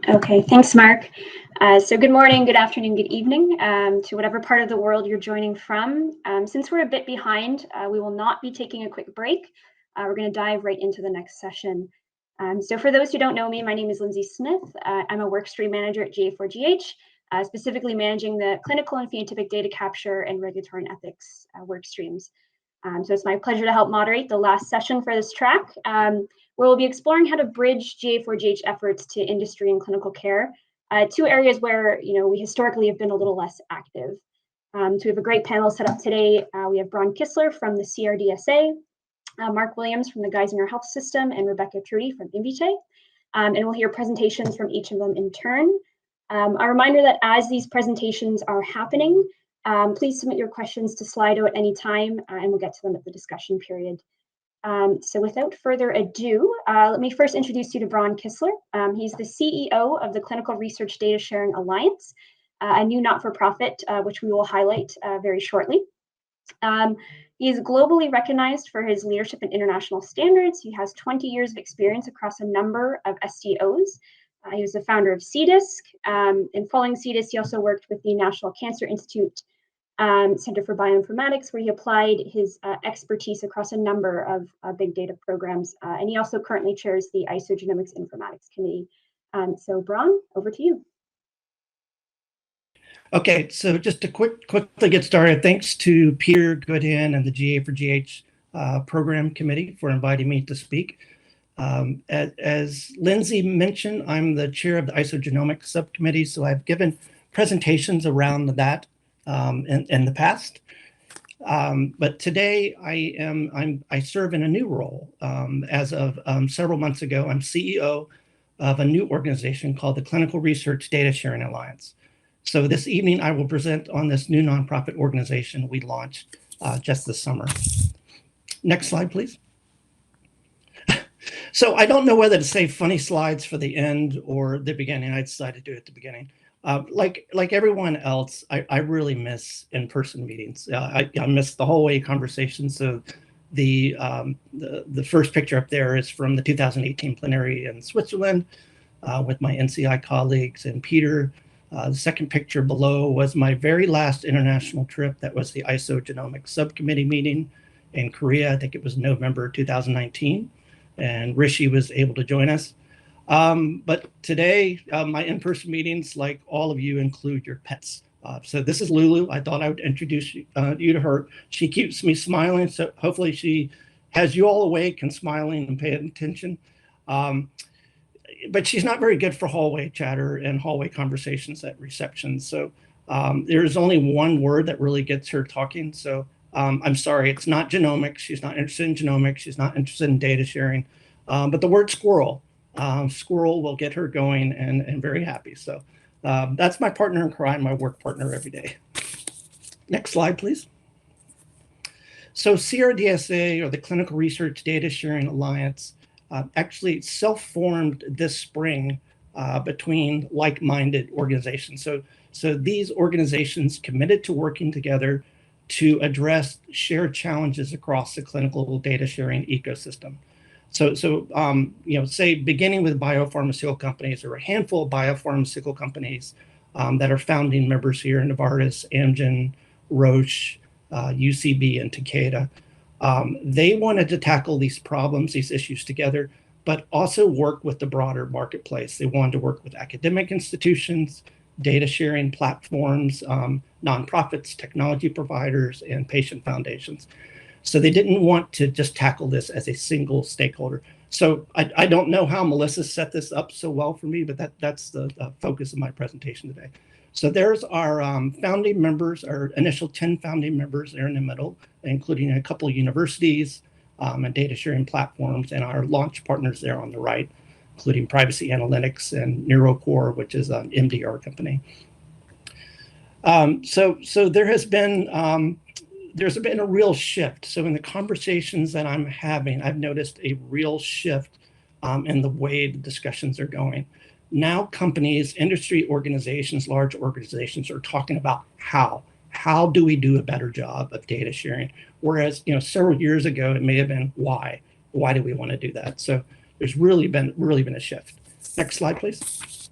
Okay, thanks, Marc. So good morning, good afternoon, good evening to whatever part of the world you're joining from. Since we're a bit behind, we will not be taking a quick break. We're going to dive right into the next session. So for those who don't know me, my name is Lindsay Smith. I'm a workstream manager at GA4GH, specifically managing the clinical and phenotypic data capture and regulatory and ethics work streams. So it's my pleasure to help moderate the last session for this track, where we'll be exploring how to bridge GA4GH efforts to industry and clinical care, two areas where we historically have been a little less active. So we have a great panel set up today. We have Bron Kisler from the CRDSA, Marc Williams from the Geisinger Health System, and Rebecca Truty from Invitae. And we'll hear presentations from each of them in turn. A reminder that as these presentations are happening, please submit your questions to Slido at any time, and we'll get to them at the discussion period. So without further ado, let me first introduce you to Bron Kisler. He's the CEO of the Clinical Research Data Sharing Alliance, a new not-for-profit, which we will highlight very shortly. He is globally recognized for his leadership in international standards. He has 20 years of experience across a number of SDOs. He was the founder of CDISC, and following CDISC, he also worked with the National Cancer Institute Center for Bioinformatics, where he applied his expertise across a number of big data programs. And he also currently chairs the Isogenomics Informatics Committee. So Bron, over to you. Okay, so just to quickly get started, thanks to Peter Goodhand and the GA4GH Program Committee for inviting me to speak. As Lindsay mentioned, I'm the chair of the Isogenomics Subcommittee, so I've given presentations around that in the past. But today I serve in a new role. As of several months ago, I'm CEO of a new organization called the Clinical Research Data Sharing Alliance. So this evening I will present on this new nonprofit organization we launched just this summer. Next slide, please. So I don't know whether to say funny slides for the end or the beginning. I decided to do it at the beginning. Like everyone else, I really miss in-person meetings. I miss the hallway conversations. So the first picture up there is from the 2018 plenary in Switzerland with my NCI colleagues and Peter. The second picture below was my very last international trip. That was the Isogenomics Subcommittee meeting in Korea. I think it was November 2019, and Rishi was able to join us. But today, my in-person meetings, like all of you, include your pets. So this is Lulu. I thought I would introduce you to her. She keeps me smiling, so hopefully she has you all awake and smiling and paying attention. But she's not very good for hallway chatter and hallway conversations at receptions. So there's only one word that really gets her talking. So I'm sorry, it's not genomics. She's not interested in genomics. She's not interested in data sharing. But the word squirrel. Squirrel will get her going and very happy. So that's my partner in crime, my work partner every day. Next slide, please. So CRDSA, or the Clinical Research Data Sharing Alliance, actually self-formed this spring between like-minded organizations. So these organizations committed to working together to address shared challenges across the clinical data sharing ecosystem. So say beginning with biopharmaceutical companies, there are a handful of biopharmaceutical companies that are founding members here, Novartis, Amgen, Roche, UCB, and Takeda. They wanted to tackle these problems, these issues together, but also work with the broader marketplace. They wanted to work with academic institutions, data sharing platforms, nonprofits, technology providers, and patient foundations. So they didn't want to just tackle this as a single stakeholder. So I don't know how Melissa set this up so well for me, but that's the focus of my presentation today. So there's our founding members, our initial 10 founding members there in the middle, including a couple of universities and data sharing platforms, and our launch partners there on the right, including Privacy Analytics and NeuroCore, which is an MDR company. So there's been a real shift. So in the conversations that I'm having, I've noticed a real shift in the way the discussions are going. Now companies, industry organizations, large organizations are talking about how do we do a better job of data sharing? Whereas, several years ago, it may have been why do we want to do that? So there's really been a shift. Next slide, please.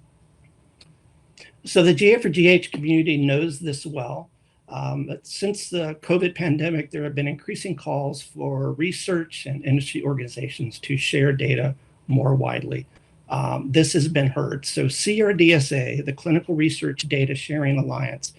So the GA4GH community knows this well. But since the COVID pandemic, there have been increasing calls for research and industry organizations to share data more widely. This has been heard. So CRDSA, the Clinical Research Data Sharing Alliance,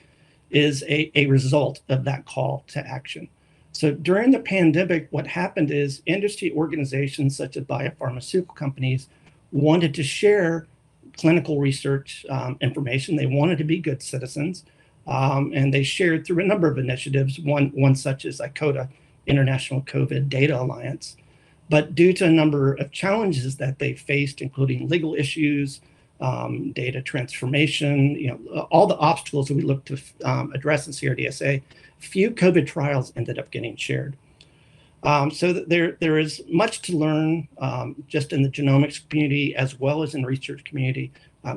is a result of that call to action. So during the pandemic, what happened is industry organizations such as biopharmaceutical companies wanted to share clinical research information. They wanted to be good citizens, and they shared through a number of initiatives, one such as ICODA, International COVID Data Alliance. But due to a number of challenges that they faced, including legal issues, data transformation, all the obstacles that we look to address in CRDSA, few COVID trials ended up getting shared. So there is much to learn just in the genomics community as well as in the research community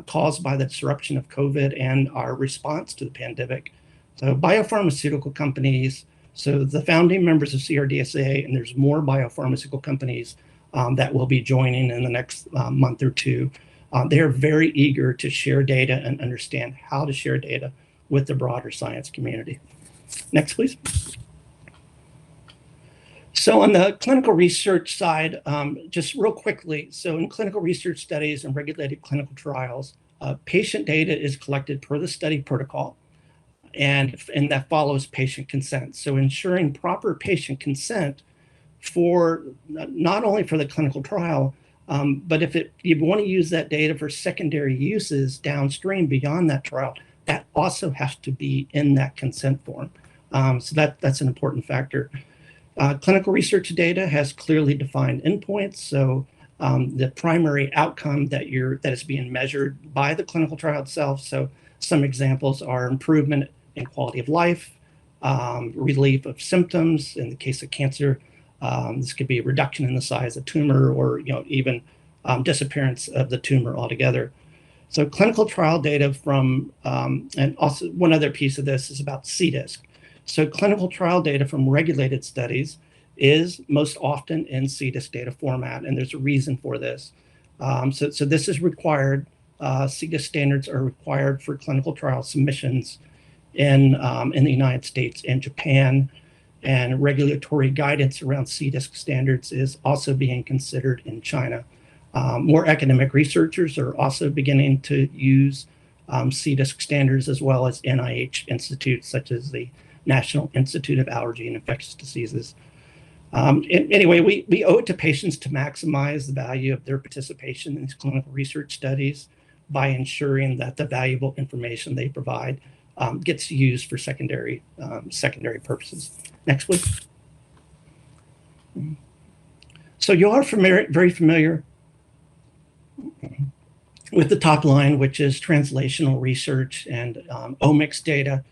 caused by the disruption of COVID and our response to the pandemic. So biopharmaceutical companies, so the founding members of CRDSA, and there's more biopharmaceutical companies that will be joining in the next month or two. They're very eager to share data and understand how to share data with the broader science community. Next, please. So on the clinical research side, just real quickly, so in clinical research studies and regulated clinical trials, patient data is collected per the study protocol, and that follows patient consent. So ensuring proper patient consent for not only for the clinical trial, but if you want to use that data for secondary uses downstream beyond that trial, that also has to be in that consent form. So that's an important factor. Clinical research data has clearly defined endpoints. So the primary outcome that is being measured by the clinical trial itself. So some examples are improvement in quality of life, relief of symptoms. In the case of cancer, this could be a reduction in the size of tumor, or even disappearance of the tumor altogether. So clinical trial data from, and also one other piece of this is about CDISC. So clinical trial data from regulated studies is most often in CDISC data format, and there's a reason for this. So this is required. CDISC standards are required for clinical trial submissions in the United States and Japan, and regulatory guidance around CDISC standards is also being considered in China. More academic researchers are also beginning to use CDISC standards, as well as NIH institutes such as the National Institute of Allergy and Infectious Diseases. Anyway, we owe it to patients to maximize the value of their participation in these clinical research studies by ensuring that the valuable information they provide gets used for secondary purposes. Next, please. So you are very familiar with the top line, which is translational research, and omics data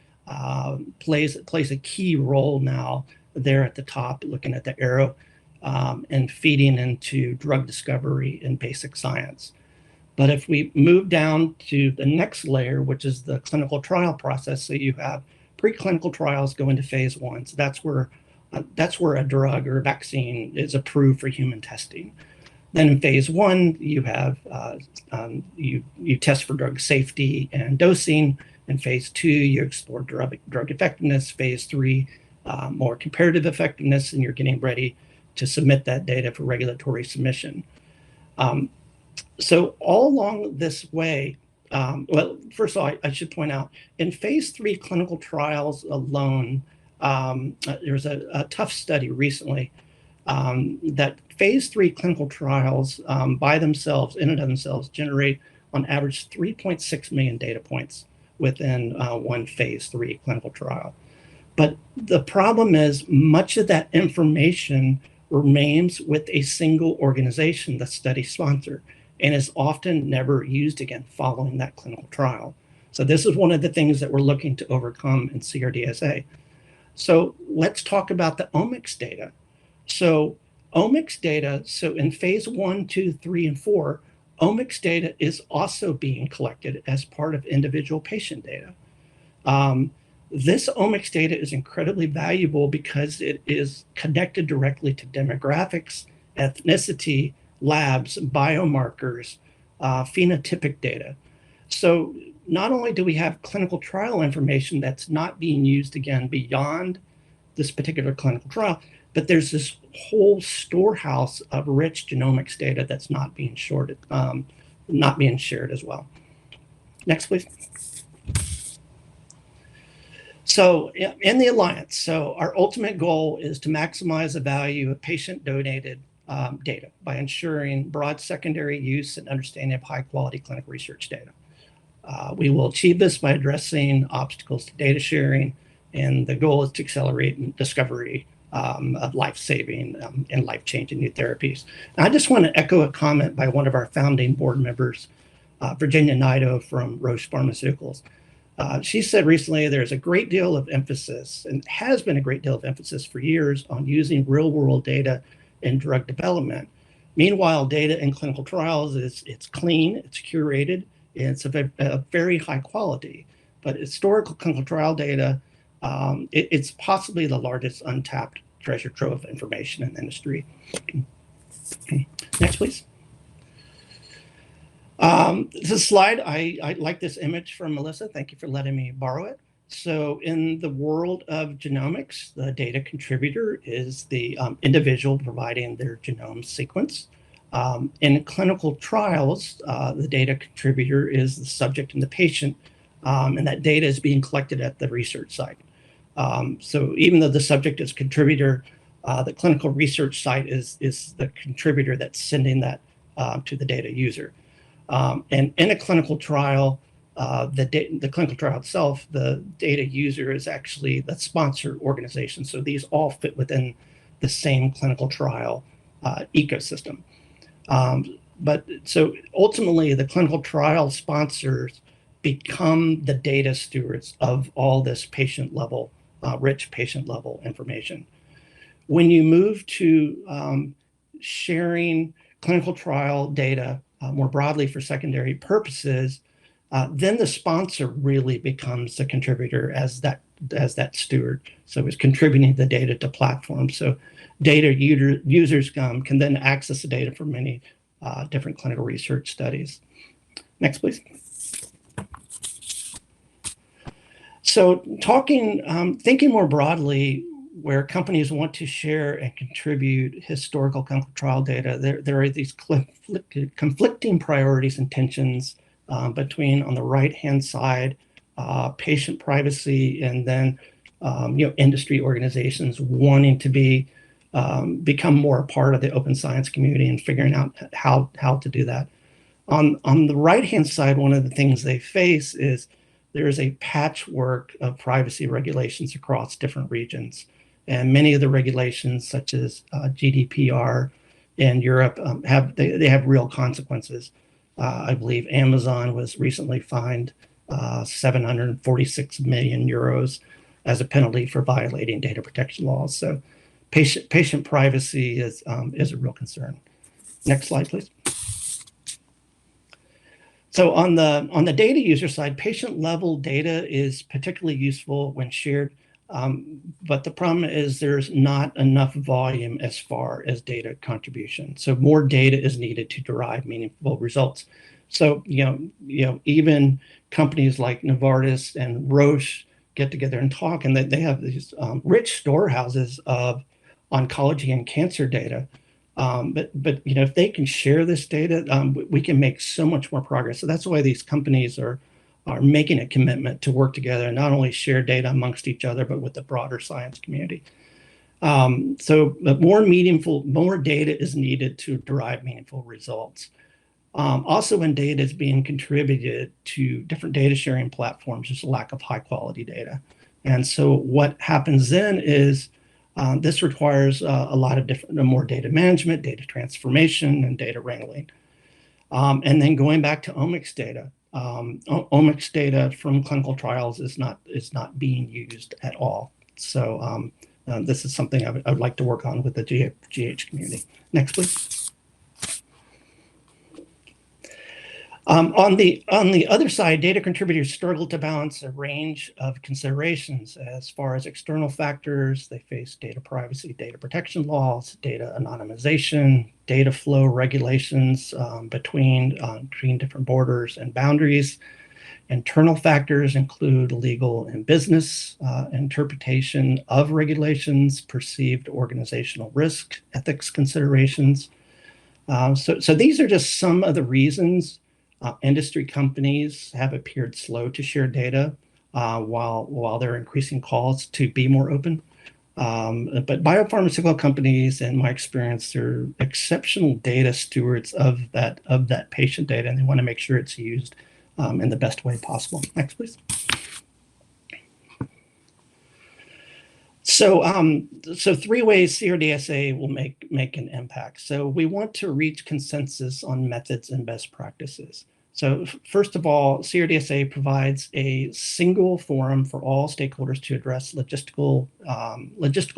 plays a key role now there at the top, looking at the arrow, and feeding into drug discovery and basic science. But if we move down to the next layer, which is the clinical trial process, so you have preclinical trials go into phase 1. So that's where a drug or a vaccine is approved for human testing. Then in phase 1, you have you test for drug safety and dosing. In phase 2, you explore drug effectiveness. Phase 3, more comparative effectiveness, and you're getting ready to submit that data for regulatory submission. So all along this way, well, first of all, I should point out, in phase 3 clinical trials alone, there's a tough study recently that phase 3 clinical trials by themselves, in and of themselves, generate on average 3.6 million data points within one phase 3 clinical trial. But the problem is much of that information remains with a single organization, the study sponsor, and is often never used again following that clinical trial. So this is one of the things that we're looking to overcome in CRDSA. So let's talk about the omics data. So omics data, so in phase 1, 2, 3, and 4, omics data is also being collected as part of individual patient data. This omics data is incredibly valuable because it is connected directly to demographics, ethnicity, labs, biomarkers, phenotypic data. So not only do we have clinical trial information that's not being used again beyond this particular clinical trial, but there's this whole storehouse of rich genomics data that's not being shared as well. Next, please. So in the Alliance, so our ultimate goal is to maximize the value of patient-donated data by ensuring broad secondary use and understanding of high-quality clinical research data. We will achieve this by addressing obstacles to data sharing, and the goal is to accelerate discovery of life-saving and life-changing new therapies. And I just want to echo a comment by one of our founding board members, Virginia Nido from Roche Pharmaceuticals. She said recently there's a great deal of emphasis, and has been a great deal of emphasis for years, on using real-world data in drug development. Meanwhile, data in clinical trials it's clean, it's curated, and it's of a very high quality. But historical clinical trial data, it's possibly the largest untapped treasure trove of information in the industry. Next, please. This slide, I like this image from Melissa. Thank you for letting me borrow it. So in the world of genomics, the data contributor is the individual providing their genome sequence. In clinical trials, the data contributor is the subject and the patient, and that data is being collected at the research site. So even though the subject is contributor, the clinical research site is the contributor that's sending that to the data user. And in a clinical trial, the clinical trial itself, the data user is actually the sponsor organization. So these all fit within the same clinical trial ecosystem. But so ultimately, the clinical trial sponsors become the data stewards of all this patient-level, rich patient-level information. When you move to sharing clinical trial data more broadly for secondary purposes, then the sponsor really becomes the contributor as that steward. So it's contributing the data to platforms. So data users can then access the data for many different clinical research studies. Next, please. So thinking more broadly, where companies want to share and contribute historical clinical trial data, there are these conflicting priorities and tensions between, on the right-hand side, patient privacy, and then industry organizations wanting to become more a part of the open science community and figuring out how to do that. On the right-hand side, one of the things they face is there is a patchwork of privacy regulations across different regions. And many of the regulations, such as GDPR in Europe, have real consequences. I believe Amazon was recently fined 746 million euros as a penalty for violating data protection laws. So patient privacy is a real concern. Next slide, please. So on the data user side, patient level data is particularly useful when shared. But the problem is there's not enough volume as far as data contribution. So more data is needed to derive meaningful results. So even companies like Novartis and Roche get together and talk, and they have these rich storehouses of oncology and cancer data. But if they can share this data, we can make so much more progress. So that's why these companies are making a commitment to work together and not only share data amongst each other, but with the broader science community. So more data is needed to derive meaningful results. Also, when data is being contributed to different data sharing platforms, there's a lack of high quality data. And so what happens then is this requires a lot of more data management, data transformation, and data wrangling. And then going back to omics data, omics data from clinical trials is not being used at all. So this is something I would like to work on with the GA4GH community. Next, please. On the other side, data contributors struggle to balance a range of considerations as far as external factors. They face data privacy, data protection laws, data anonymization, data flow regulations between different borders and boundaries. Internal factors include legal and business, interpretation of regulations, perceived organizational risk, ethics considerations. So these are just some of the reasons industry companies have appeared slow to share data while they're increasing calls to be more open. But biopharmaceutical companies, in my experience, they're exceptional data stewards of that patient data, and they want to make sure it's used in the best way possible. Next, please. So 3 ways CRDSA will make an impact. So we want to reach consensus on methods and best practices. So first of all, CRDSA provides a single forum for all stakeholders to address logistical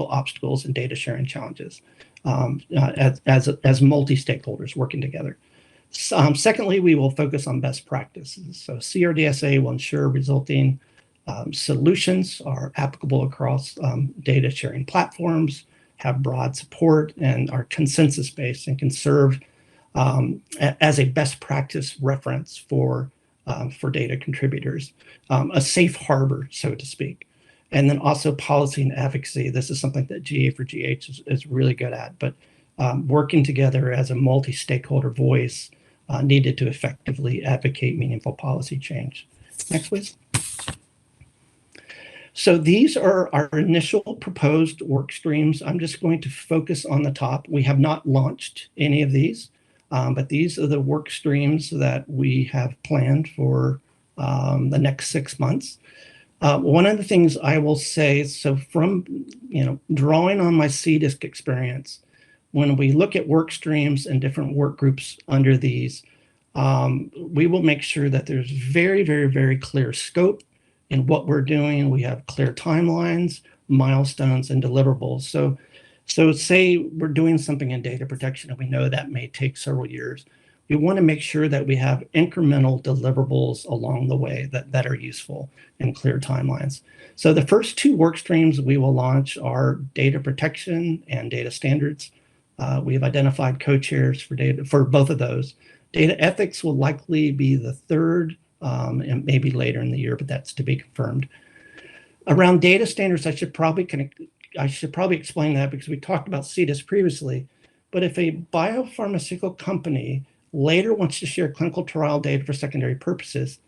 obstacles and data sharing challenges as multi-stakeholders working together. Secondly, we will focus on best practices. So CRDSA will ensure resulting solutions are applicable across data sharing platforms, have broad support, and are consensus-based and can serve as a best practice reference for data contributors, a safe harbor, so to speak. And then also policy and advocacy. This is something that GA4GH is really good at, but working together as a multi-stakeholder voice needed to effectively advocate meaningful policy change. Next, please. So these are our initial proposed work streams. I'm just going to focus on the top. We have not launched any of these, but these are the work streams that we have planned for the next 6 months. One of the things I will say, so from drawing on my CDISC experience, when we look at work streams and different work groups under these, we will make sure that there's very, very, very clear scope in what we're doing. We have clear timelines, milestones, and deliverables. So say we're doing something in data protection and we know that may take several years. We want to make sure that we have incremental deliverables along the way that are useful and clear timelines. So the first 2 work streams we will launch are data protection and data standards. We have identified co-chairs for both of those. Data ethics will likely be the third, and maybe later in the year, but that's to be confirmed. Around data standards, I should probably explain that because we talked about CDISC previously. But if a biopharmaceutical company later wants to share clinical trial data for secondary purposes,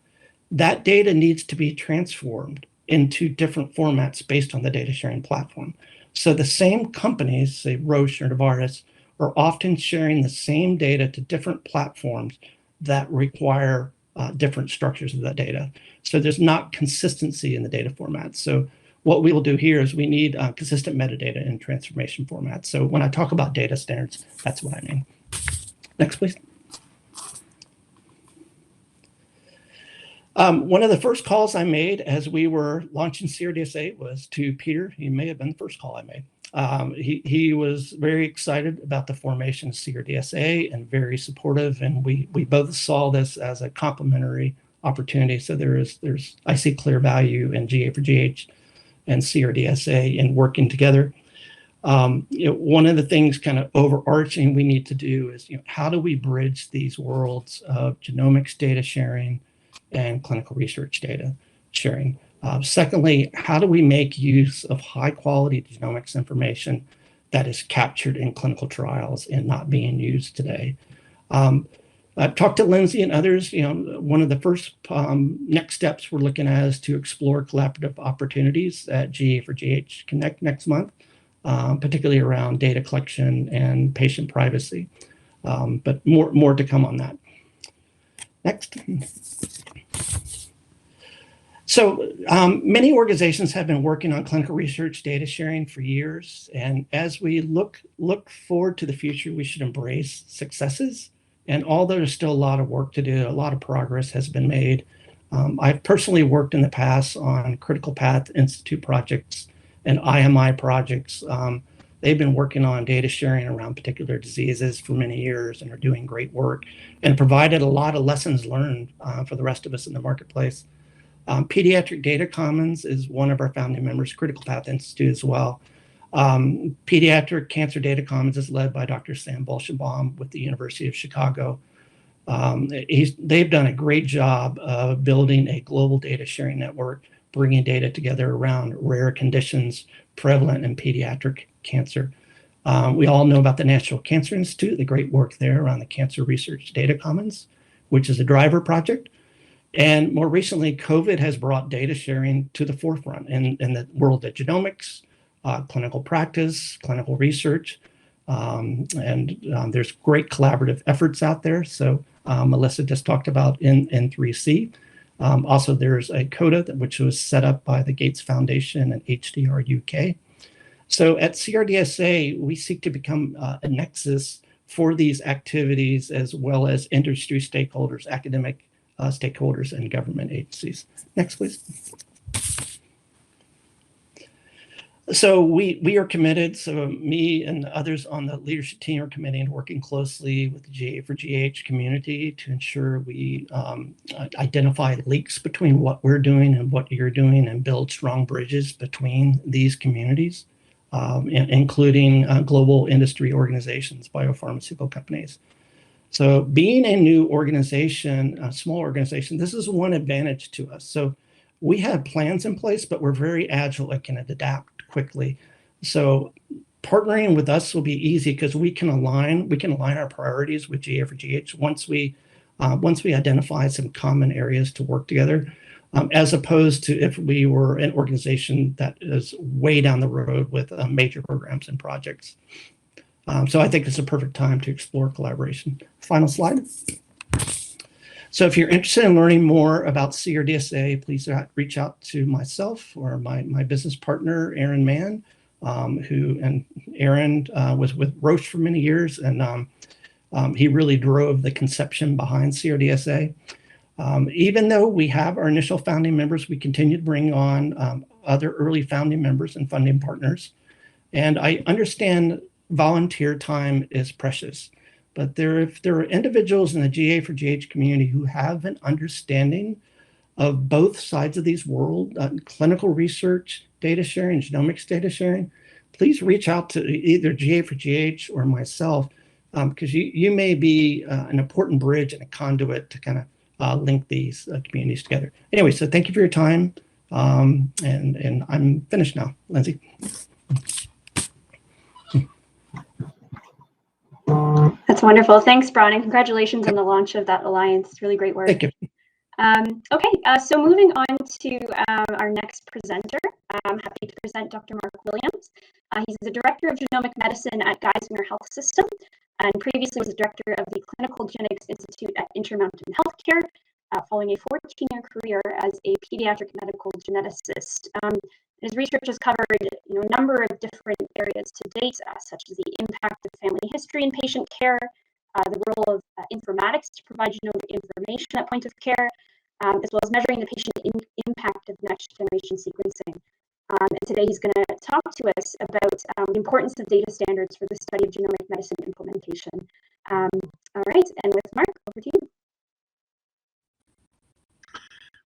that data needs to be transformed into different formats based on the data sharing platform. So the same companies, say Roche or Novartis, are often sharing the same data to different platforms that require different structures of that data. So there's not consistency in the data formats. So what we will do here is we need consistent metadata in transformation formats. So when I talk about data standards, that's what I mean. Next, please. One of the first calls I made as we were launching CRDSA was to Peter. He may have been the first call I made. He was very excited about the formation of CRDSA and very supportive, and we both saw this as a complementary opportunity. So I see clear value in GA4GH and CRDSA in working together. One of the things kind of overarching we need to do is how do we bridge these worlds of genomics data sharing and clinical research data sharing? Secondly, how do we make use of high quality genomics information that is captured in clinical trials and not being used today? I've talked to Lindsay and others. One of the first next steps we're looking at is to explore collaborative opportunities at GA4GH Connect next month, particularly around data collection and patient privacy. But more to come on that. Next. So many organizations have been working on clinical research data sharing for years. And as we look forward to the future, we should embrace successes. And although there's still a lot of work to do, a lot of progress has been made. I've personally worked in the past on Critical Path Institute projects and IMI projects. They've been working on data sharing around particular diseases for many years and are doing great work and provided a lot of lessons learned for the rest of us in the marketplace. Pediatric Data Commons is one of our founding members, Critical Path Institute as well. Pediatric Cancer Data Commons is led by Dr. Sam Bolshenbaum with the University of Chicago. They've done a great job of building a global data sharing network, bringing data together around rare conditions prevalent in pediatric cancer. We all know about the National Cancer Institute, the great work there around the Cancer Research Data Commons, which is a driver project. And more recently, COVID has brought data sharing to the forefront in the world of genomics, clinical practice, clinical research. There's great collaborative efforts out there. So Melissa just talked about N3C. Also, there's a CODA which was set up by the Gates Foundation and HDR UK. So at CRDSA, we seek to become a nexus for these activities as well as industry stakeholders, academic stakeholders, and government agencies. Next, please. So we are committed, so me and others on the leadership team are committed to working closely with the GA4GH community to ensure we identify links between what we're doing and what you're doing and build strong bridges between these communities, including global industry organizations, biopharmaceutical companies. So being a new organization, a small organization, this is one advantage to us. So we have plans in place, but we're very agile and can adapt quickly. So partnering with us will be easy because we can align our priorities with GA4GH once we identify some common areas to work together, as opposed to if we were an organization that is way down the road with major programs and projects. So I think it's a perfect time to explore collaboration. Final slide. So if you're interested in learning more about CRDSA, please reach out to myself or my business partner, Aaron Mann, Aaron was with Roche for many years, and he really drove the conception behind CRDSA. Even though we have our initial founding members, we continue to bring on other early founding members and funding partners. And I understand volunteer time is precious. But if there are individuals in the GA4GH community who have an understanding of both sides of these world, clinical research, data sharing, genomics data sharing, please reach out to either GA4GH or myself, because you may be an important bridge and a conduit to kind of link these communities together. Anyway, so thank you for your time, and I'm finished now. Lindsay. That's wonderful. Thanks, Bron, and congratulations on the launch of that alliance. It's really great work. Thank you. So moving on to our next presenter, I'm happy to present Dr. Marc Williams. He's the Director of Genomic Medicine at Geisinger Health System, and previously was the Director of the Clinical Genetics Institute at Intermountain Healthcare, following a 14-year career as a pediatric medical geneticist. His research has covered a number of different areas to date, such as the impact of family history in patient care, the role of informatics to provide genomic information at point of care, as well as measuring the patient impact of next generation sequencing. And today he's going to talk to us about the importance of data standards for the study of genomic medicine implementation. All right, and with Marc, over to you.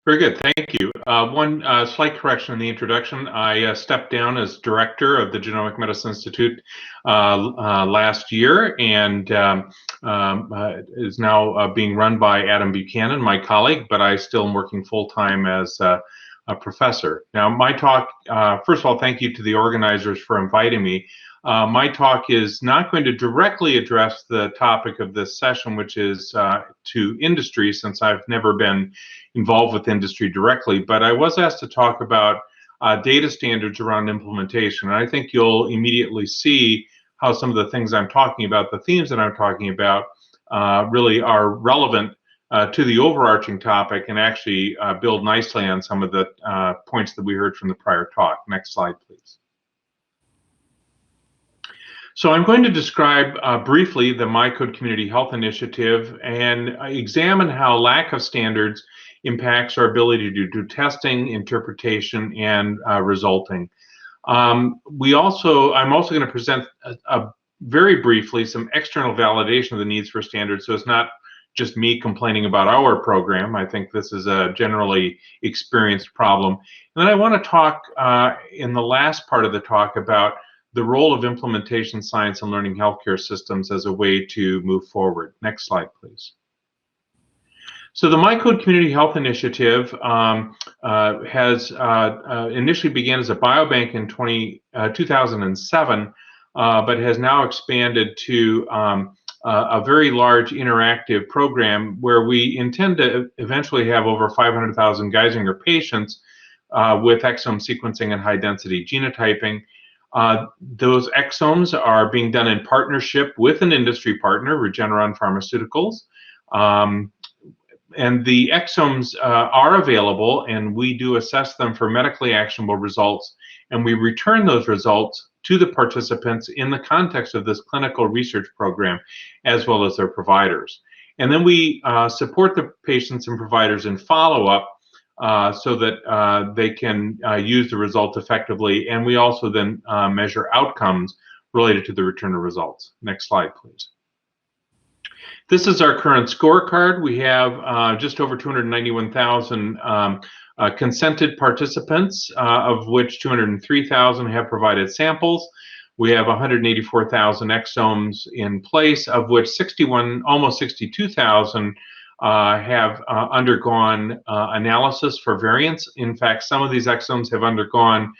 Very good, thank you. One slight correction in the introduction. I stepped down as director of the Genomic Medicine Institute last year, and is now being run by Adam Buchanan, my colleague, but I still am working full-time as a professor. Now, my talk, first of all, thank you to the organizers for inviting me. My talk is not going to directly address the topic of this session, which is to industry, since I've never been involved with industry directly, but I was asked to talk about data standards around implementation. And I think you'll immediately see how some of the things I'm talking about, the themes that I'm talking about, really are relevant to the overarching topic and actually build nicely on some of the points that we heard from the prior talk. Next slide, please. So I'm going to describe briefly the MyCode Community Health Initiative and examine how lack of standards impacts our ability to do testing, interpretation, and resulting. I'm also going to present very briefly some external validation of the needs for standards, so it's not just me complaining about our program. I think this is a generally experienced problem. And then I want to talk in the last part of the talk about the role of implementation science and learning healthcare systems as a way to move forward. Next slide, please. So the MyCode Community Health Initiative has initially began as a biobank in 2007, but has now expanded to a very large interactive program where we intend to eventually have over 500,000 Geisinger patients with exome sequencing and high-density genotyping. Those exomes are being done in partnership with an industry partner, Regeneron Pharmaceuticals. And the exomes are available, and we do assess them for medically actionable results, and we return those results to the participants in the context of this clinical research program, as well as their providers. And then we support the patients and providers in follow-up so that they can use the results effectively, and we also then measure outcomes related to the return of results. Next slide, please. This is our current scorecard. We have just over 291,000 consented participants, of which 203,000 have provided samples. We have 184,000 exomes in place, of which almost 62,000 have undergone analysis for variants. In fact, some of these exomes have undergone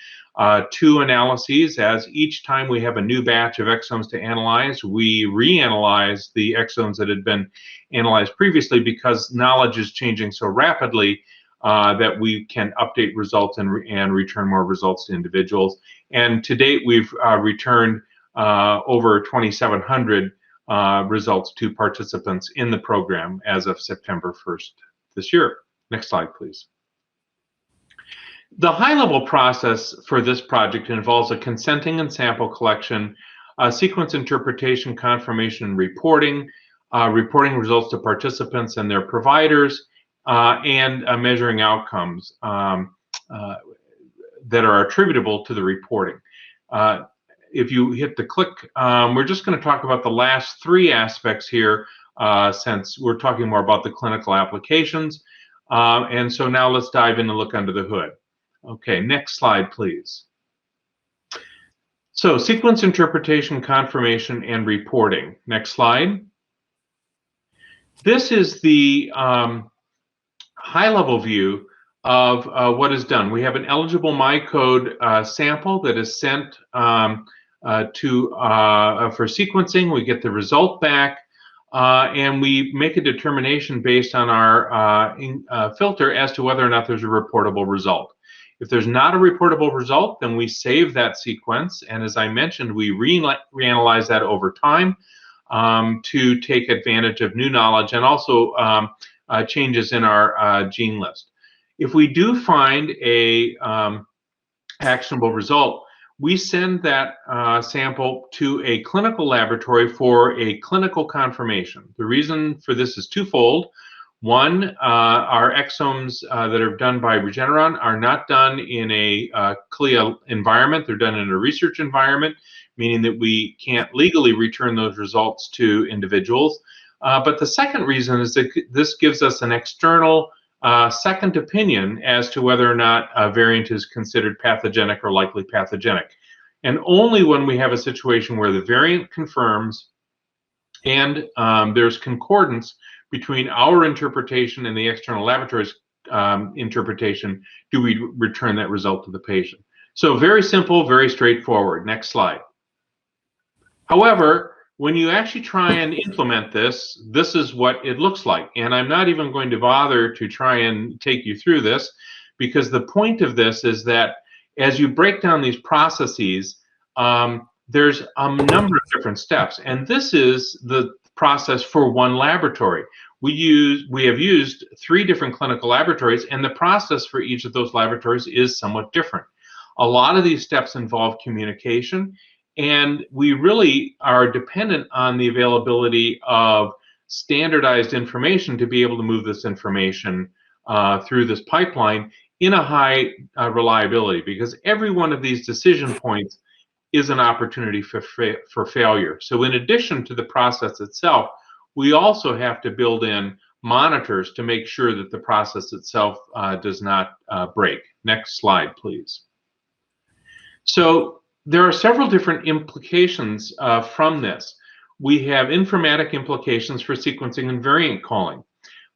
2 analyses. As each time we have a new batch of exomes to analyze, we reanalyze the exomes that had been analyzed previously, because knowledge is changing so rapidly that we can update results and return more results to individuals. And to date, we've returned over 2,700 results to participants in the program as of September 1st this year. Next slide, please. The high-level process for this project involves a consenting and sample collection, sequence interpretation, confirmation, and reporting, reporting results to participants and their providers, and measuring outcomes that are attributable to the reporting. If you hit the click, we're just going to talk about the last 3 aspects here, since we're talking more about the clinical applications. And so now let's dive in and look under the hood. Okay, next slide, please. So sequence interpretation, confirmation, and reporting. Next slide. This is the high-level view of what is done. We have an eligible MyCode sample that is sent for sequencing. We get the result back, and we make a determination based on our filter as to whether or not there's a reportable result. If there's not a reportable result, then we save that sequence, and as I mentioned, we reanalyze that over time to take advantage of new knowledge and also changes in our gene list. If we do find a actionable result, we send that sample to a clinical laboratory for a clinical confirmation. The reason for this is twofold. One, our exomes that are done by Regeneron are not done in a CLIA environment. They're done in a research environment, meaning that we can't legally return those results to individuals. But the second reason is that this gives us an external second opinion as to whether or not a variant is considered pathogenic or likely pathogenic. And only when we have a situation where the variant confirms and there's concordance between our interpretation and the external laboratory's interpretation do we return that result to the patient. So very simple, very straightforward. Next slide. However, when you actually try and implement this, this is what it looks like. And I'm not even going to bother to try and take you through this, because the point of this is that as you break down these processes, there's a number of different steps. And this is the process for one laboratory. We have used 3 different clinical laboratories, and the process for each of those laboratories is somewhat different. A lot of these steps involve communication, and we really are dependent on the availability of standardized information to be able to move this information through this pipeline in a high reliability, because every one of these decision points is an opportunity for failure. So in addition to the process itself, we also have to build in monitors to make sure that the process itself does not break. Next slide, please. So there are several different implications from this. We have informatic implications for sequencing and variant calling.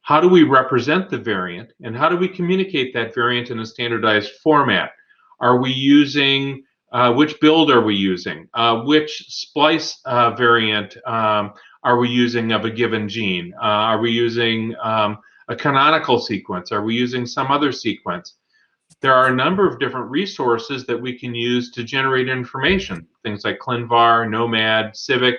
How do we represent the variant, and how do we communicate that variant in a standardized format? Are we using, which build are we using? Which splice variant are we using of a given gene? Are we using a canonical sequence? Are we using some other sequence? There are a number of different resources that we can use to generate information, things like ClinVar, Nomad, Civic,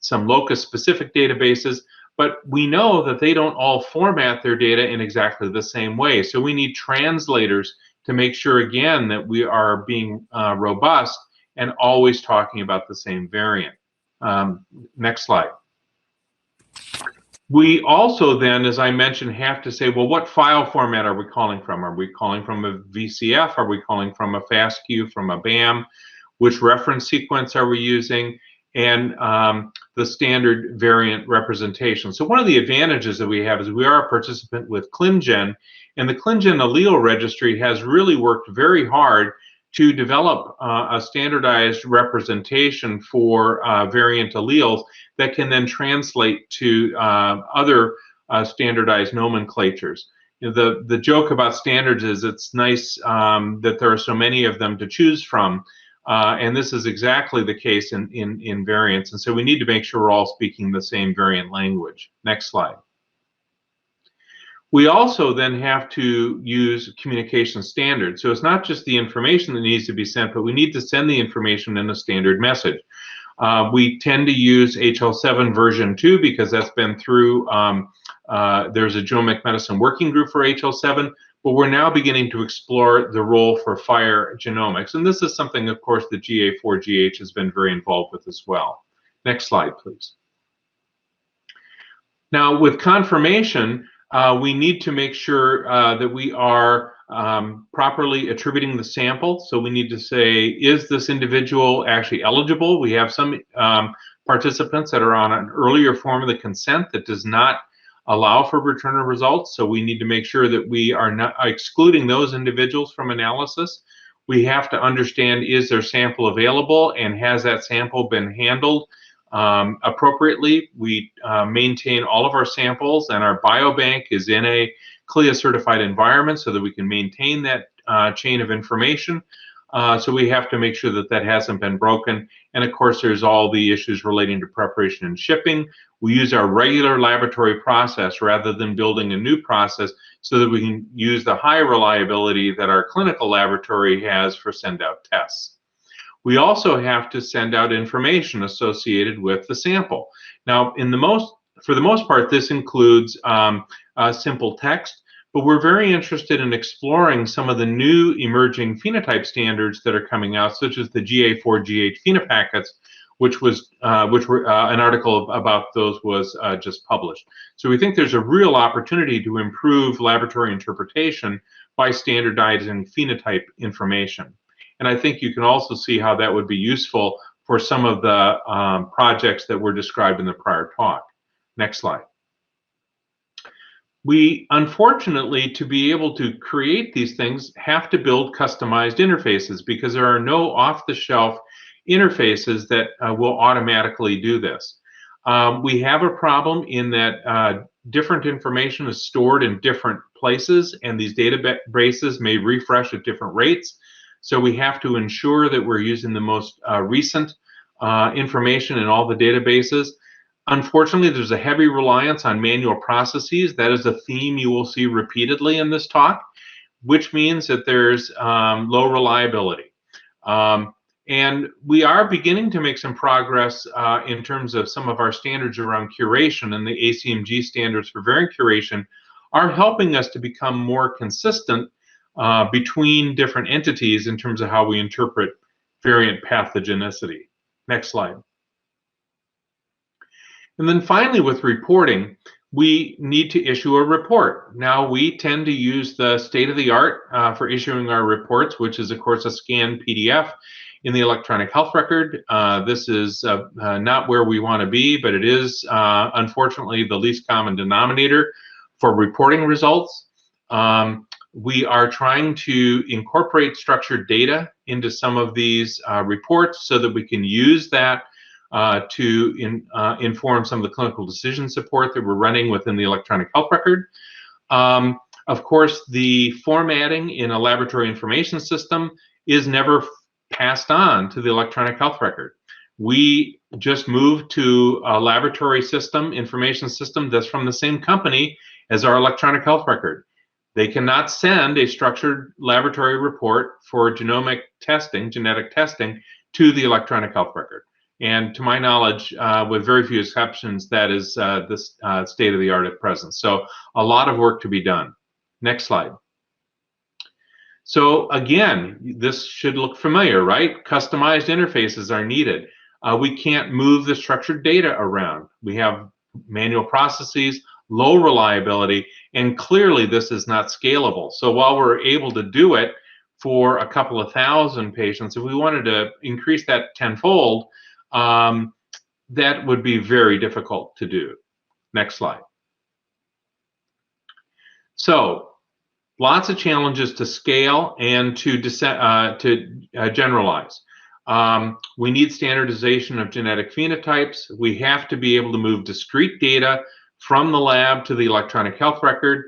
some locus-specific databases, but we know that they don't all format their data in exactly the same way. So we need translators to make sure, again, that we are being robust and always talking about the same variant. Next slide. We also then, as I mentioned, have to say, well, what file format are we calling from? Are we calling from a VCF? Are we calling from a FASTQ, from a BAM? Which reference sequence are we using? And the standard variant representation. So one of the advantages that we have is we are a participant with ClinGen, and the ClinGen allele registry has really worked very hard to develop a standardized representation for variant alleles that can then translate to other standardized nomenclatures. You know, the joke about standards is it's nice that there are so many of them to choose from, and this is exactly the case in variants. And so we need to make sure we're all speaking the same variant language. Next slide. We also then have to use communication standards. So it's not just the information that needs to be sent, but we need to send the information in a standard message. We tend to use HL7 version 2 because that's been through, there's a genomic medicine working group for HL7, but we're now beginning to explore the role for FHIR genomics. And this is something, of course, that GA4GH has been very involved with as well. Next slide, please. Now, with confirmation, we need to make sure that we are properly attributing the sample. So we need to say, is this individual actually eligible? We have some participants that are on an earlier form of the consent that does not allow for return of results. So we need to make sure that we are not excluding those individuals from analysis. We have to understand, is their sample available, and has that sample been handled appropriately? We maintain all of our samples, and our biobank is in a CLIA certified environment so that we can maintain that chain of information. So we have to make sure that that hasn't been broken. And of course, there's all the issues relating to preparation and shipping. We use our regular laboratory process rather than building a new process so that we can use the high reliability that our clinical laboratory has for send-out tests. We also have to send out information associated with the sample. Now, for the most part, this includes simple text, but we're very interested in exploring some of the new emerging phenotype standards that are coming out, such as the GA4GH phenopackets, which were an article about those was just published. So we think there's a real opportunity to improve laboratory interpretation by standardizing phenotype information. And I think you can also see how that would be useful for some of the projects that were described in the prior talk. Next slide. We, unfortunately, to be able to create these things, have to build customized interfaces because there are no off-the-shelf interfaces that will automatically do this. We have a problem in that different information is stored in different places, and these databases may refresh at different rates. So we have to ensure that we're using the most recent information in all the databases. Unfortunately, there's a heavy reliance on manual processes. That is a theme you will see repeatedly in this talk, which means that there's low reliability. And we are beginning to make some progress in terms of some of our standards around curation, and the ACMG standards for variant curation are helping us to become more consistent between different entities in terms of how we interpret variant pathogenicity. Next slide. And then finally, with reporting, we need to issue a report. Now, we tend to use the state-of-the-art for issuing our reports, which is, of course, a scanned PDF in the electronic health record. This is not where we want to be, but it is, unfortunately, the least common denominator for reporting results. We are trying to incorporate structured data into some of these reports so that we can use that to inform some of the clinical decision support that we're running within the electronic health record. Of course, the formatting in a laboratory information system is never passed on to the electronic health record. We just moved to a laboratory system, information system, that's from the same company as our electronic health record. They cannot send a structured laboratory report for genomic testing, genetic testing, to the electronic health record. And to my knowledge, with very few exceptions, that is the state of the art at present. So a lot of work to be done. Next slide. So again, this should look familiar, right? Customized interfaces are needed. We can't move the structured data around. We have manual processes, low reliability, and clearly this is not scalable. So while we're able to do it for a couple of thousand patients, if we wanted to increase that tenfold, that would be very difficult to do. Next slide. So lots of challenges to scale and to generalize. We need standardization of genetic phenotypes. We have to be able to move discrete data from the lab to the electronic health record.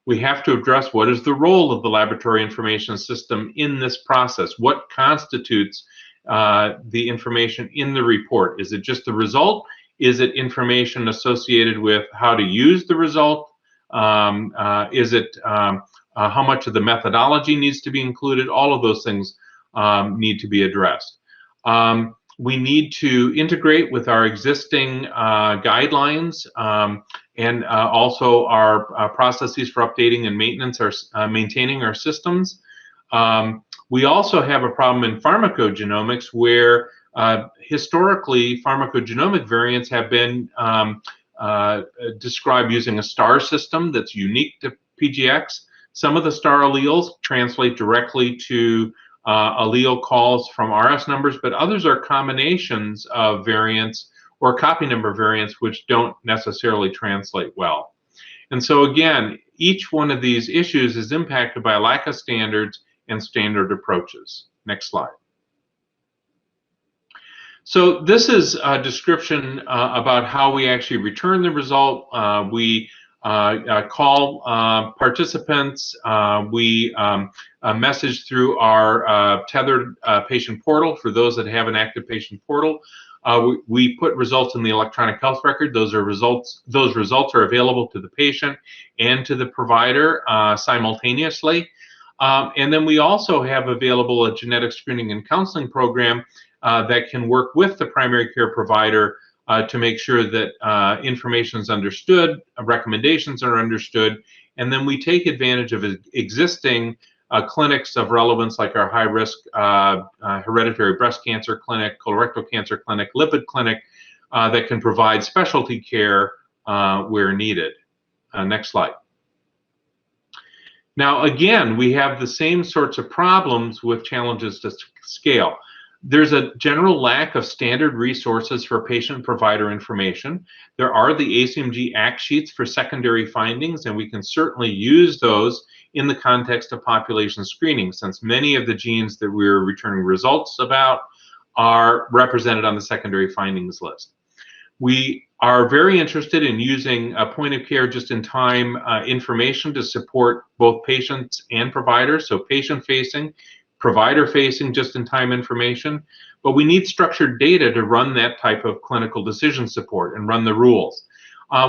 We have to address what is the role of the laboratory information system in this process. What constitutes the information in the report? Is it just the result? Is it information associated with how to use the result? Is it how much of the methodology needs to be included? All of those things need to be addressed. We need to integrate with our existing guidelines and also our processes for updating and maintenance, maintaining our systems. We also have a problem in pharmacogenomics where historically pharmacogenomic variants have been described using a star system that's unique to PGX. Some of the star alleles translate directly to allele calls from RS numbers, but others are combinations of variants or copy number variants which don't necessarily translate well. And so again, each one of these issues is impacted by a lack of standards and standard approaches. Next slide. So this is a description about how we actually return the result. We call participants. We message through our tethered patient portal for those that have an active patient portal. We put results in the electronic health record. Those results are available to the patient and to the provider simultaneously. And then we also have available a genetic screening and counseling program that can work with the primary care provider to make sure that information is understood, recommendations are understood, and then we take advantage of existing clinics of relevance like our high-risk hereditary breast cancer clinic, colorectal cancer clinic, lipid clinic that can provide specialty care where needed. Next slide. Now, again, we have the same sorts of problems with challenges to scale. There's a general lack of standard resources for patient-provider information. There are the ACMG ACT sheets for secondary findings, and we can certainly use those in the context of population screening, since many of the genes that we're returning results about are represented on the secondary findings list. We are very interested in using a point-of-care just-in-time information to support both patients and providers, so patient-facing, provider-facing just-in-time information, but we need structured data to run that type of clinical decision support and run the rules.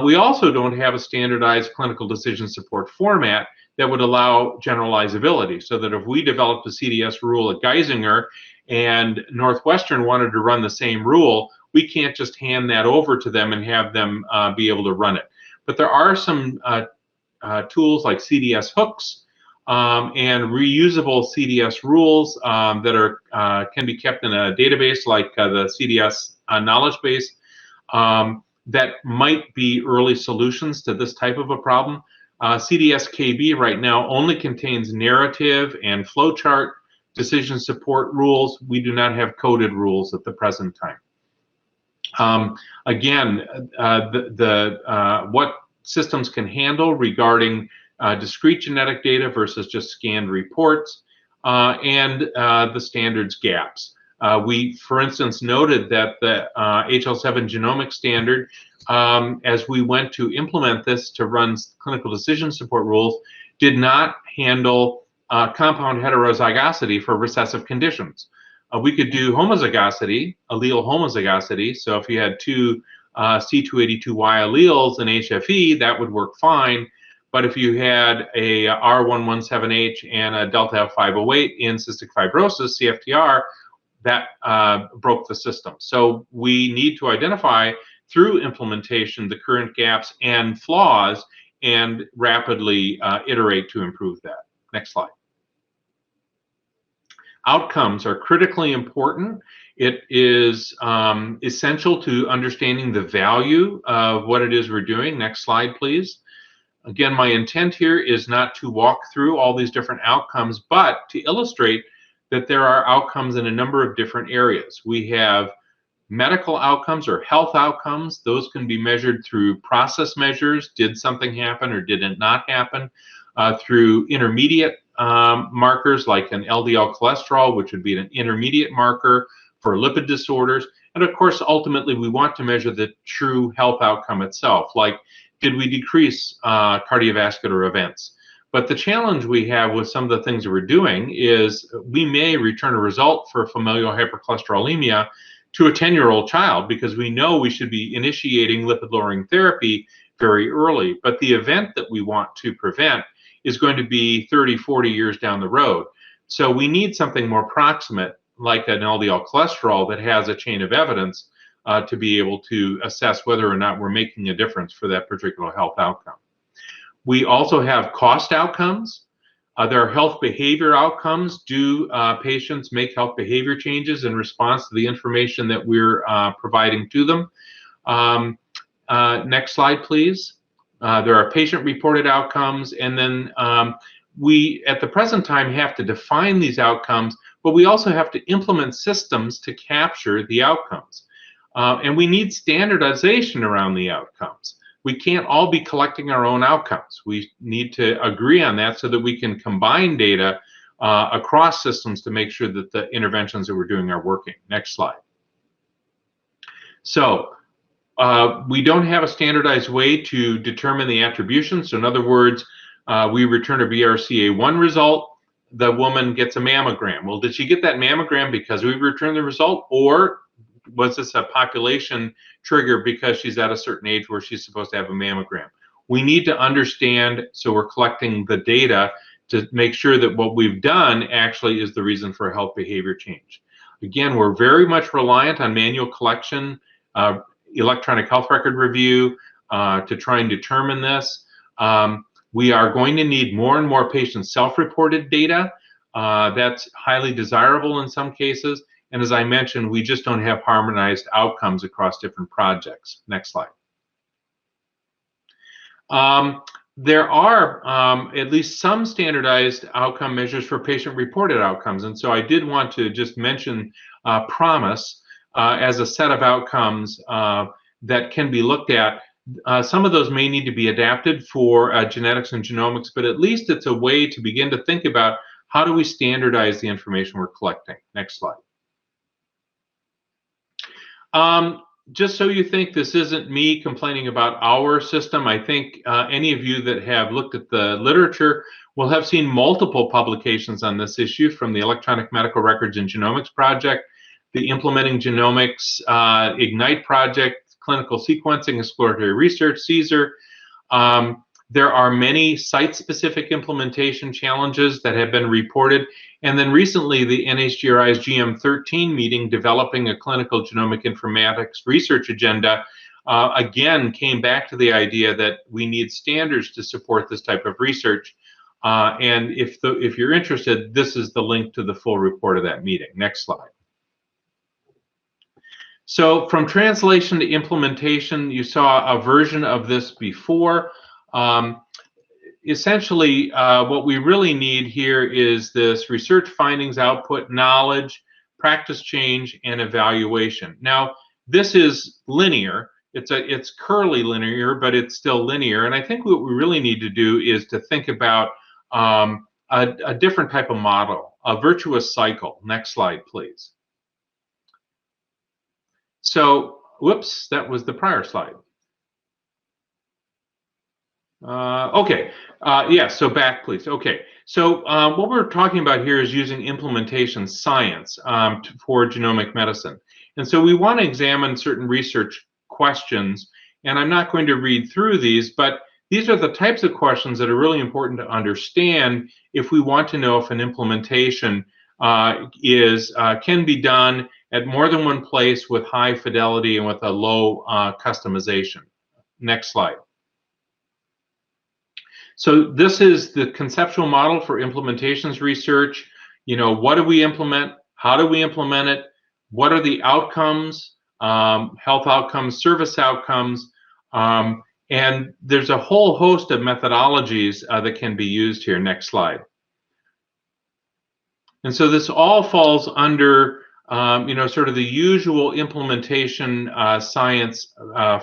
We also don't have a standardized clinical decision support format that would allow generalizability, so that if we developed a CDS rule at Geisinger and Northwestern wanted to run the same rule, we can't just hand that over to them and have them be able to run it. But there are some tools like CDS hooks and reusable CDS rules that can be kept in a database like the CDS knowledge base that might be early solutions to this type of a problem. CDS KB right now only contains narrative and flowchart decision support rules. We do not have coded rules at the present time. Again, what systems can handle regarding discrete genetic data versus just scanned reports, and the standards gaps. We, for instance, noted that the HL7 genomic standard, as we went to implement this to run clinical decision support rules, did not handle compound heterozygosity for recessive conditions. We could do homozygosity, allele homozygosity, so if you had two C282Y alleles in HFE, that would work fine. But if you had a R117H and a delta F508 in cystic fibrosis, CFTR, that broke the system. So we need to identify through implementation the current gaps and flaws and rapidly iterate to improve that. Next slide. Outcomes are critically important. It is essential to understanding the value of what it is we're doing. Next slide, please. Again, my intent here is not to walk through all these different outcomes, but to illustrate that there are outcomes in a number of different areas. We have medical outcomes or health outcomes. Those can be measured through process measures. Did something happen or did it not happen? Through intermediate markers like an LDL cholesterol, which would be an intermediate marker for lipid disorders. And of course, ultimately, we want to measure the true health outcome itself, like did we decrease cardiovascular events? But the challenge we have with some of the things that we're doing is we may return a result for familial hypercholesterolemia to a 10-year-old child because we know we should be initiating lipid-lowering therapy very early. But the event that we want to prevent is going to be 30, 40 years down the road. So we need something more proximate, like an LDL cholesterol that has a chain of evidence to be able to assess whether or not we're making a difference for that particular health outcome. We also have cost outcomes. There are health behavior outcomes. Do patients make health behavior changes in response to the information that we're providing to them? Next slide, please. There are patient-reported outcomes, and then we, at the present time, have to define these outcomes, but we also have to implement systems to capture the outcomes. And we need standardization around the outcomes. We can't all be collecting our own outcomes. We need to agree on that so that we can combine data across systems to make sure that the interventions that we're doing are working. Next slide. So we don't have a standardized way to determine the attribution. So in other words, we return a BRCA1 result, the woman gets a mammogram. Well, did she get that mammogram because we returned the result, or was this a population trigger because she's at a certain age where she's supposed to have a mammogram? We need to understand, so we're collecting the data to make sure that what we've done actually is the reason for a health behavior change. Again, we're very much reliant on manual collection, electronic health record review to try and determine this. We are going to need more and more patient self-reported data. That's highly desirable in some cases. And as I mentioned, we just don't have harmonized outcomes across different projects. Next slide. There are at least some standardized outcome measures for patient-reported outcomes. And so I did want to just mention PROMISE as a set of outcomes that can be looked at. Some of those may need to be adapted for genetics and genomics, but at least it's a way to begin to think about how do we standardize the information we're collecting. Next slide. Just so you think this isn't me complaining about our system, I think any of you that have looked at the literature will have seen multiple publications on this issue from the Electronic Medical Records and Genomics Project, the Implementing Genomics Ignite Project, Clinical Sequencing Exploratory Research, CSER. There are many site-specific implementation challenges that have been reported. And then recently, the NHGRI's GM13 meeting developing a clinical genomic informatics research agenda again came back to the idea that we need standards to support this type of research. And if you're interested, this is the link to the full report of that meeting. Next slide. So from translation to implementation, you saw a version of this before. Essentially, what we really need here is this research findings, output, knowledge, practice change, and evaluation. Now, this is linear. It's curly linear, but it's still linear. And I think what we really need to do is to think about a different type of model, a virtuous cycle. Next slide, please. So, whoops, that was the prior slide. Okay, yeah, so back please. Okay, so what we're talking about here is using implementation science for genomic medicine. And so we want to examine certain research questions, and I'm not going to read through these, but these are the types of questions that are really important to understand if we want to know if an implementation can be done at more than one place with high fidelity and with a low customization. Next slide. So this is the conceptual model for implementations research. You know, what do we implement? How do we implement it? What are the outcomes, health outcomes, service outcomes? And there's a whole host of methodologies that can be used here. Next slide. And so this all falls under, you know, sort of the usual implementation science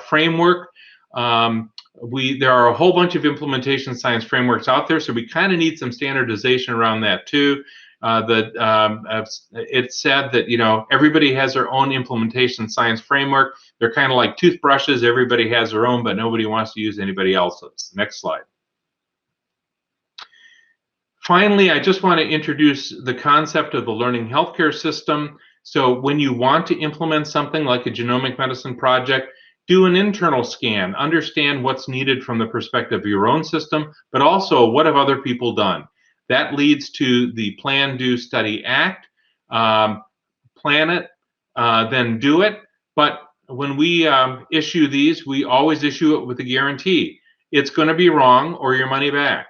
framework. There are a whole bunch of implementation science frameworks out there, so we kind of need some standardization around that too. It's said that, you know, everybody has their own implementation science framework. They're kind of like toothbrushes. Everybody has their own, but nobody wants to use anybody else's. Next slide. Finally, I just want to introduce the concept of the learning healthcare system. So when you want to implement something like a genomic medicine project, do an internal scan, understand what's needed from the perspective of your own system, but also what have other people done. That leads to the plan, do, study, act. Plan it, then do it. But when we issue these, we always issue it with a guarantee. It's going to be wrong or your money back.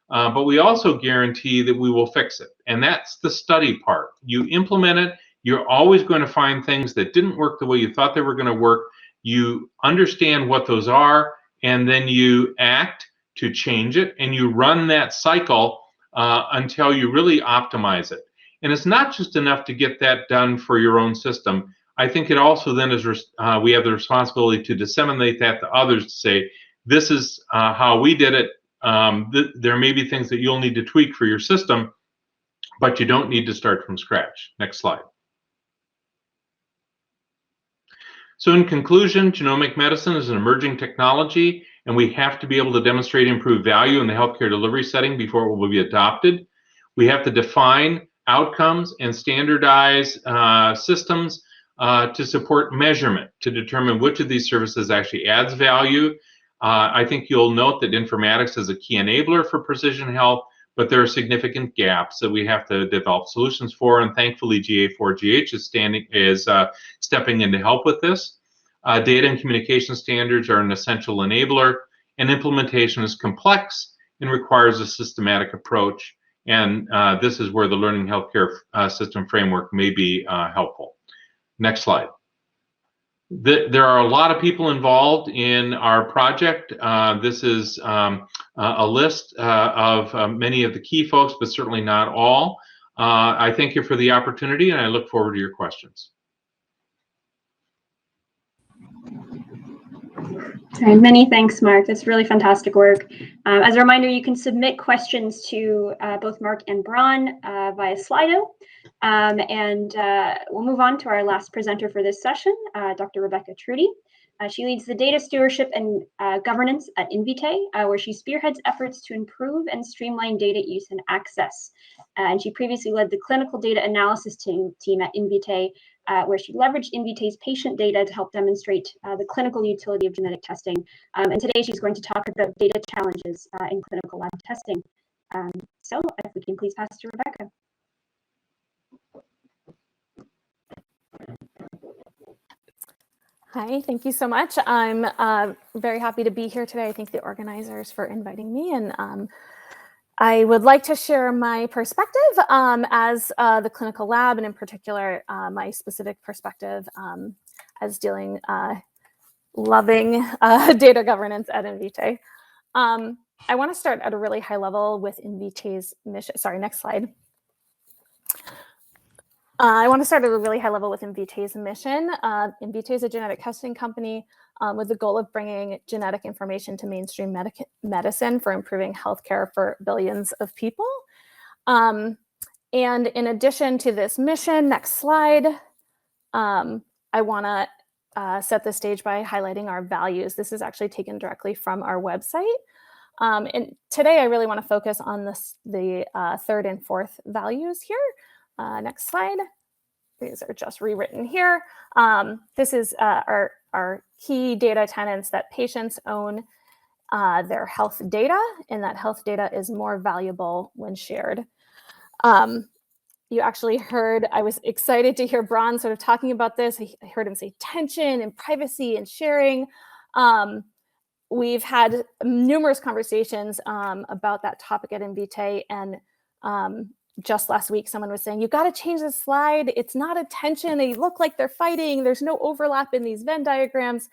But we also guarantee that we will fix it. And that's the study part. You implement it, you're always going to find things that didn't work the way you thought they were going to work. You understand what those are, and then you act to change it, and you run that cycle until you really optimize it. And it's not just enough to get that done for your own system. I think it also then is we have the responsibility to disseminate that to others to say, this is how we did it. There may be things that you'll need to tweak for your system, but you don't need to start from scratch. Next slide. So in conclusion, genomic medicine is an emerging technology, and we have to be able to demonstrate improved value in the healthcare delivery setting before it will be adopted. We have to define outcomes and standardize systems to support measurement to determine which of these services actually adds value. I think you'll note that informatics is a key enabler for precision health, but there are significant gaps that we have to develop solutions for, and thankfully GA4GH is stepping in to help with this. Data and communication standards are an essential enabler, and implementation is complex and requires a systematic approach, and this is where the learning healthcare system framework may be helpful. Next slide. There are a lot of people involved in our project. This is a list of many of the key folks, but certainly not all. I thank you for the opportunity, and I look forward to your questions. All right, many thanks, Marc. That's really fantastic work. As a reminder, you can submit questions to both Marc and Bron via Slido. We'll move on to our last presenter for this session, Dr. Rebecca Truty. She leads the data stewardship and governance at Invitae, where she spearheads efforts to improve and streamline data use and access. And she previously led the clinical data analysis team at Invitae, where she leveraged Invitae's patient data to help demonstrate the clinical utility of genetic testing. And today she's going to talk about data challenges in clinical lab testing. So if we can please pass to Rebecca. Hi, thank you so much. I'm very happy to be here today. I thank the organizers for inviting me, and I would like to share my perspective as the clinical lab, and in particular, my specific perspective as loving data governance at Invitae. I want to start at a really high level with Invitae's mission. Sorry, next slide. I want to start at a really high level with Invitae's mission. Invitae is a genetic testing company with the goal of bringing genetic information to mainstream medicine for improving healthcare for billions of people. And in addition to this mission, next slide, I want to set the stage by highlighting our values. This is actually taken directly from our website. And today I really want to focus on the third and fourth values here. Next slide. These are just rewritten here. This is our key data tenets: that patients own their health data, and that health data is more valuable when shared. You actually heard, I was excited to hear Bron sort of talking about this. I heard him say tension and privacy and sharing. We've had numerous conversations about that topic at Invitae, and just last week, someone was saying, you got to change the slide. It's not a tension. They look like they're fighting. There's no overlap in these Venn diagrams.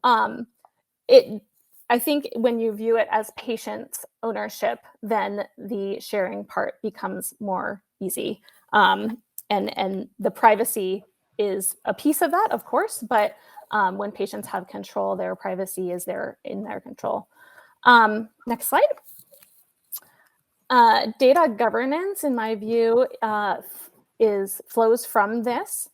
I think when you view it as patient ownership, then the sharing part becomes more easy. And the privacy is a piece of that, of course, but when patients have control, their privacy is in their control. Next slide. Data governance, in my view, flows from this.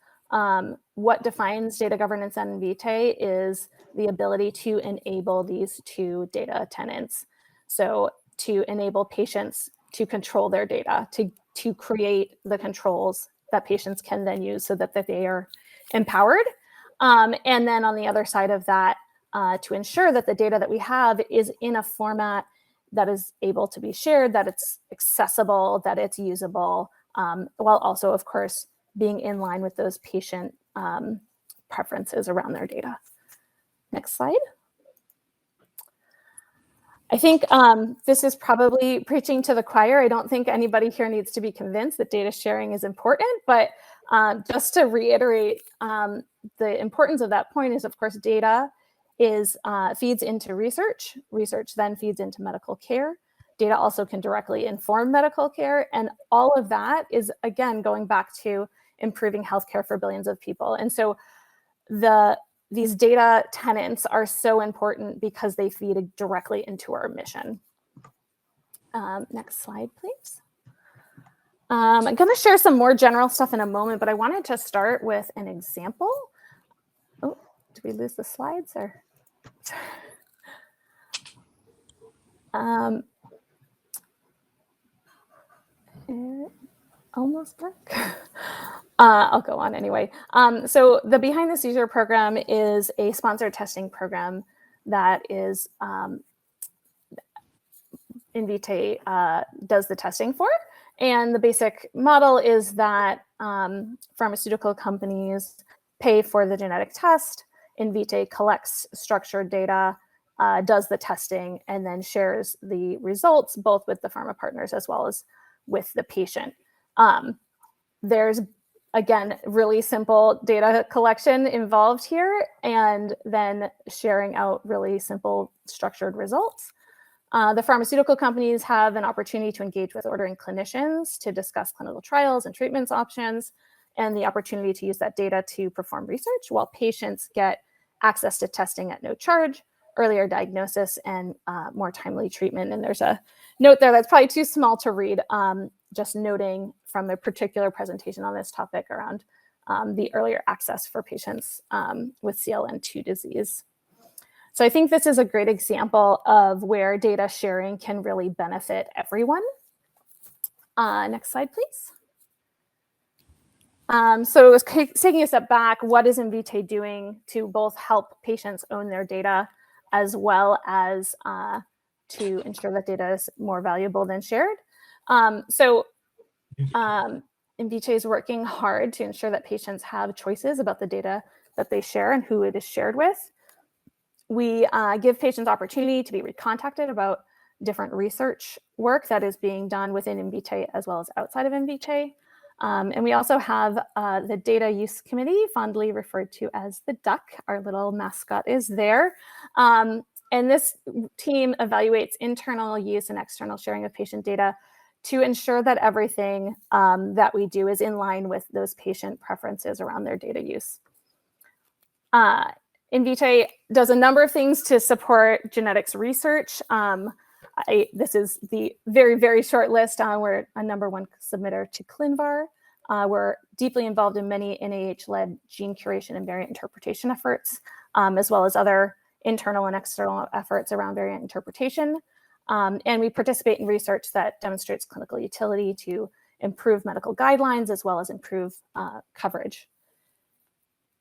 What defines data governance at Invitae is the ability to enable these two data tenets. So to enable patients to control their data, to create the controls that patients can then use so that they are empowered. And then on the other side of that, to ensure that the data that we have is in a format that is able to be shared, that it's accessible, that it's usable, while also, of course, being in line with those patient preferences around their data. Next slide. I think this is probably preaching to the choir. I don't think anybody here needs to be convinced that data sharing is important, but just to reiterate, the importance of that point is, of course, data feeds into research. Research then feeds into medical care. Data also can directly inform medical care. And all of that is, again, going back to improving healthcare for billions of people. And so these data tenets are so important because they feed directly into our mission. Next slide, please. I'm going to share some more general stuff in a moment, but I wanted to start with an example. Oh, did we lose the slides? Or almost back. I'll go on anyway. So the Behind the Seizure program is a sponsored testing program that is Invitae does the testing for. And the basic model is that pharmaceutical companies pay for the genetic test. Invitae collects structured data, does the testing, and then shares the results both with the pharma partners as well as with the patient. There's, again, really simple data collection involved here, and then sharing out really simple structured results. The pharmaceutical companies have an opportunity to engage with ordering clinicians to discuss clinical trials and treatments options, and the opportunity to use that data to perform research, while patients get access to testing at no charge, earlier diagnosis, and more timely treatment. And there's a note there that's probably too small to read, just noting from a particular presentation on this topic around the earlier access for patients with CLN2 disease. So I think this is a great example of where data sharing can really benefit everyone. Next slide, please. So taking a step back, what is Invitae doing to both help patients own their data as well as to ensure that data is more valuable than shared? Invitae is working hard to ensure that patients have choices about the data that they share and who it is shared with. We give patients opportunity to be recontacted about different research work that is being done within Invitae as well as outside of Invitae. And we also have the Data Use Committee, fondly referred to as the duck. Our little mascot is there. And this team evaluates internal use and external sharing of patient data to ensure that everything that we do is in line with those patient preferences around their data use. Invitae does a number of things to support genetics research. This is the very, very short list. We're a #1 submitter to ClinVar. We're deeply involved in many NIH-led gene curation and variant interpretation efforts, as well as other internal and external efforts around variant interpretation. And we participate in research that demonstrates clinical utility to improve medical guidelines, as well as improve coverage.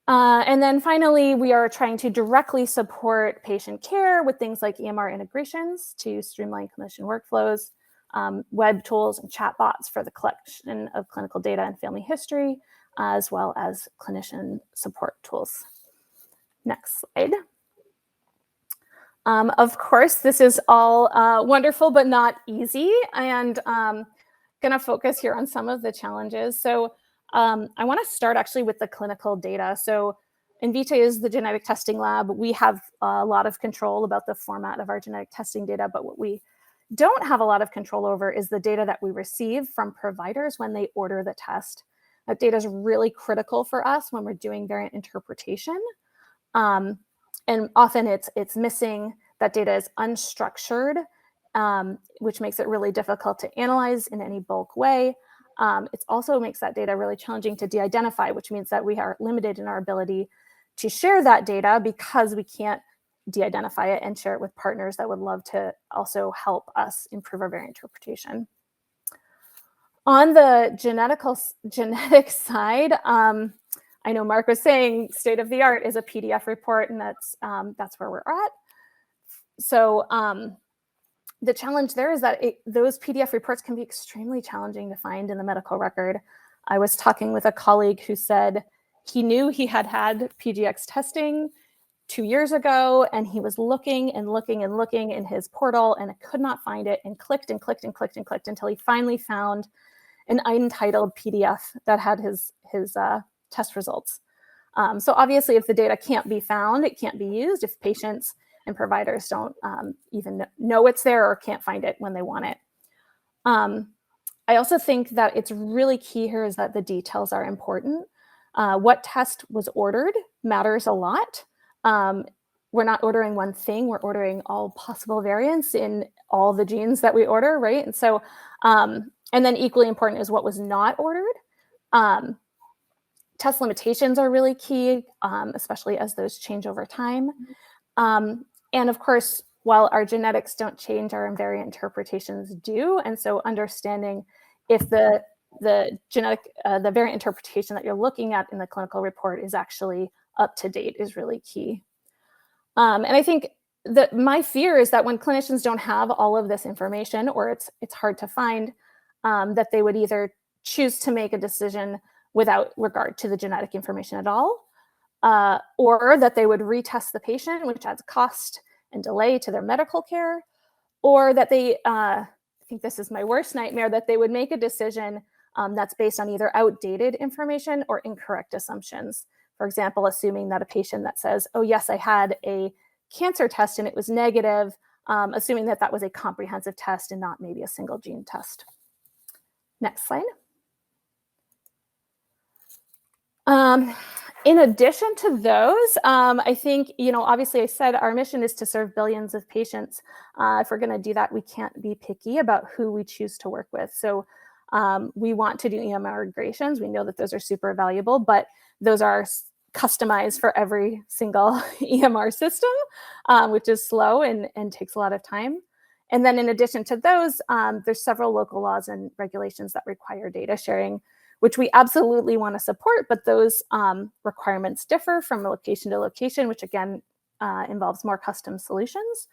And then finally, we are trying to directly support patient care with things like EMR integrations to streamline clinician workflows, web tools and chatbots for the collection of clinical data and family history, as well as clinician support tools. Next slide. Of course, this is all wonderful, but not easy. And I'm going to focus here on some of the challenges. So I want to start actually with the clinical data. So Invitae is the genetic testing lab. We have a lot of control about the format of our genetic testing data, but what we don't have a lot of control over is the data that we receive from providers when they order the test. That data is really critical for us when we're doing variant interpretation. And often it's missing. That data is unstructured, which makes it really difficult to analyze in any bulk way. It also makes that data really challenging to de-identify, which means that we are limited in our ability to share that data because we can't de-identify it and share it with partners that would love to also help us improve our variant interpretation. On the genetic side, I know Marc was saying state of the art is a PDF report, and that's where we're at. So the challenge there is that those PDF reports can be extremely challenging to find in the medical record. I was talking with a colleague who said he knew he had PGX testing 2 years ago, and he was looking and looking and looking in his portal and could not find it, and clicked and clicked and clicked and clicked until he finally found an untitled PDF that had his test results. So obviously, if the data can't be found, it can't be used if patients and providers don't even know it's there or can't find it when they want it. I also think that it's really key here is that the details are important. What test was ordered matters a lot. We're not ordering one thing, we're ordering all possible variants in all the genes that we order, right? And so, and then equally important is what was not ordered. Test limitations are really key, especially as those change over time. And of course, while our genetics don't change, our invariant interpretations do. And so understanding if the variant interpretation that you're looking at in the clinical report is actually up to date is really key. And I think that my fear is that when clinicians don't have all of this information, or it's hard to find, that they would either choose to make a decision without regard to the genetic information at all, or that they would retest the patient, which adds cost and delay to their medical care, or that they, I think this is my worst nightmare, that they would make a decision that's based on either outdated information or incorrect assumptions. For example, assuming that a patient that says, oh yes, I had a cancer test and it was negative, assuming that that was a comprehensive test and not maybe a single gene test. Next slide. In addition to those, I think, obviously I said our mission is to serve billions of patients. If we're going to do that, we can't be picky about who we choose to work with. So we want to do EMR integrations. We know that those are super valuable, but those are customized for every single EMR system, which is slow and takes a lot of time. And then in addition to those, there's several local laws and regulations that require data sharing, which we absolutely want to support, but those requirements differ from location to location, which again involves more custom solutions.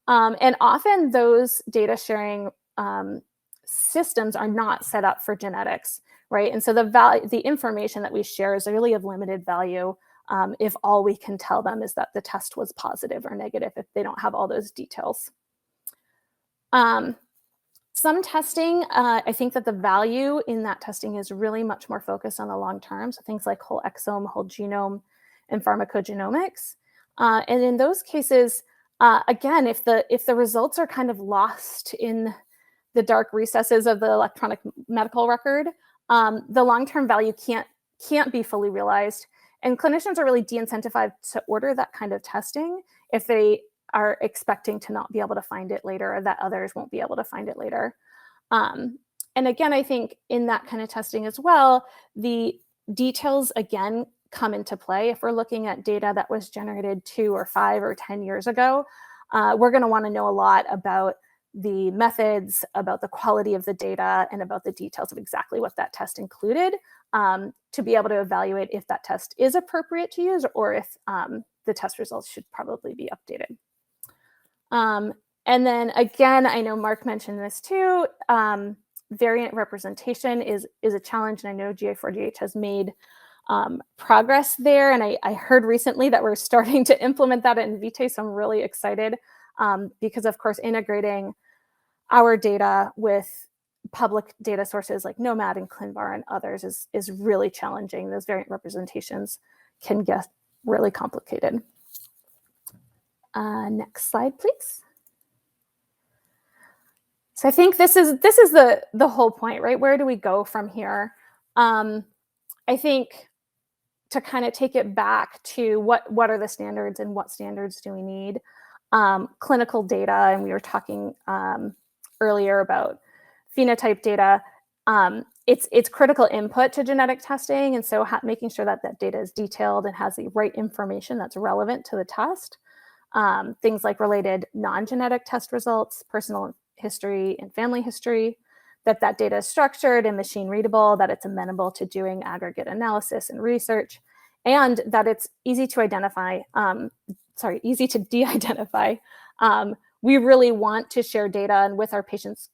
And often those data sharing systems are not set up for genetics, right? And so the information that we share is really of limited value if all we can tell them is that the test was positive or negative, if they don't have all those details. Some testing, I think that the value in that testing is really much more focused on the long term. So things like whole exome, whole genome, and pharmacogenomics. And in those cases, again, if the results are kind of lost in the dark recesses of the electronic medical record, the long-term value can't be fully realized. And clinicians are really de-incentivized to order that kind of testing if they are expecting to not be able to find it later, or that others won't be able to find it later. And again, I think in that kind of testing as well, the details again come into play. If we're looking at data that was generated 2 or 5 or 10 years ago, we're going to want to know a lot about the methods, about the quality of the data, and about the details of exactly what that test included, to be able to evaluate if that test is appropriate to use, or if the test results should probably be updated. And then again, I know Marc mentioned this too, variant representation is a challenge, and I know GA4GH has made progress there. And I heard recently that we're starting to implement that at Invitae, so I'm really excited, because of course integrating our data with public data sources like Nomad and ClinVar and others is really challenging. Those variant representations can get really complicated. Next slide, please. So I think this is the whole point, right? Where do we go from here? I think to kind of take it back to what are the standards and what standards do we need? Clinical data, and we were talking earlier about phenotype data. It's critical input to genetic testing, and so making sure that that data is detailed and has the right information that's relevant to the test. Things like related non-genetic test results, personal history and family history, that data is structured and machine readable, that it's amenable to doing aggregate analysis and research, and that it's easy to identify, easy to de-identify. We really want to share data, and with our patients'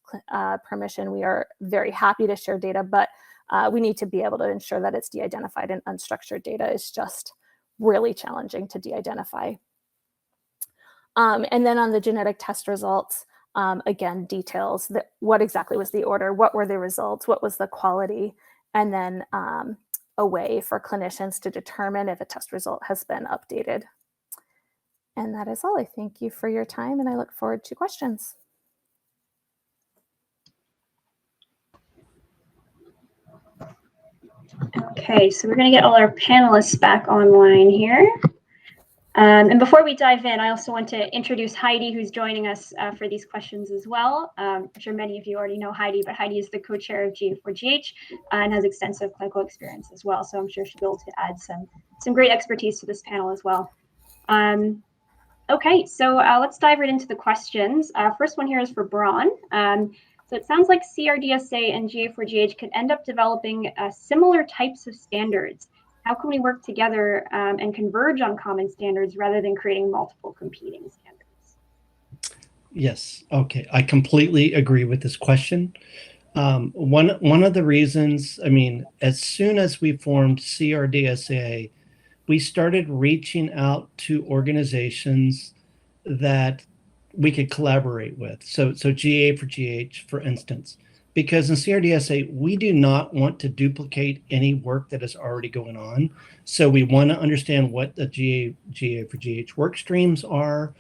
permission, we are very happy to share data, but we need to be able to ensure that it's de-identified, and unstructured data is just really challenging to de-identify. And then on the genetic test results, again, details, that what exactly was the order, what were the results, what was the quality, and then a way for clinicians to determine if a test result has been updated. And that is all. I thank you for your time, and I look forward to questions. Okay, so we're going to get all our panelists back online here. And before we dive in, I also want to introduce Heidi, who's joining us for these questions as well. I'm sure many of you already know Heidi, but Heidi is the co-chair of GA4GH and has extensive clinical experience as well. So I'm sure she'll be able to add some great expertise to this panel as well. Okay, so let's dive right into the questions. First one here is for Bron. So it sounds like CRDSA and GA4GH could end up developing similar types of standards. How can we work together and converge on common standards rather than creating multiple competing standards? Yes, okay, I completely agree with this question. One of the reasons, I mean, as soon as we formed CRDSA, we started reaching out to organizations that we could collaborate with. So GA4GH, for instance, because in CRDSA, we do not want to duplicate any work that is already going on. So we want to understand what the GA4GH work streams are.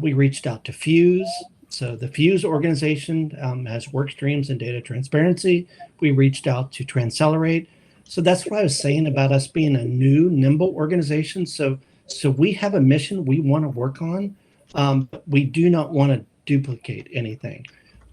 We reached out to Fuse. So the Fuse organization has work streams and data transparency. We reached out to Transcelerate. So that's what I was saying about us being a new, nimble organization. So we have a mission we want to work on. We do not want to duplicate anything.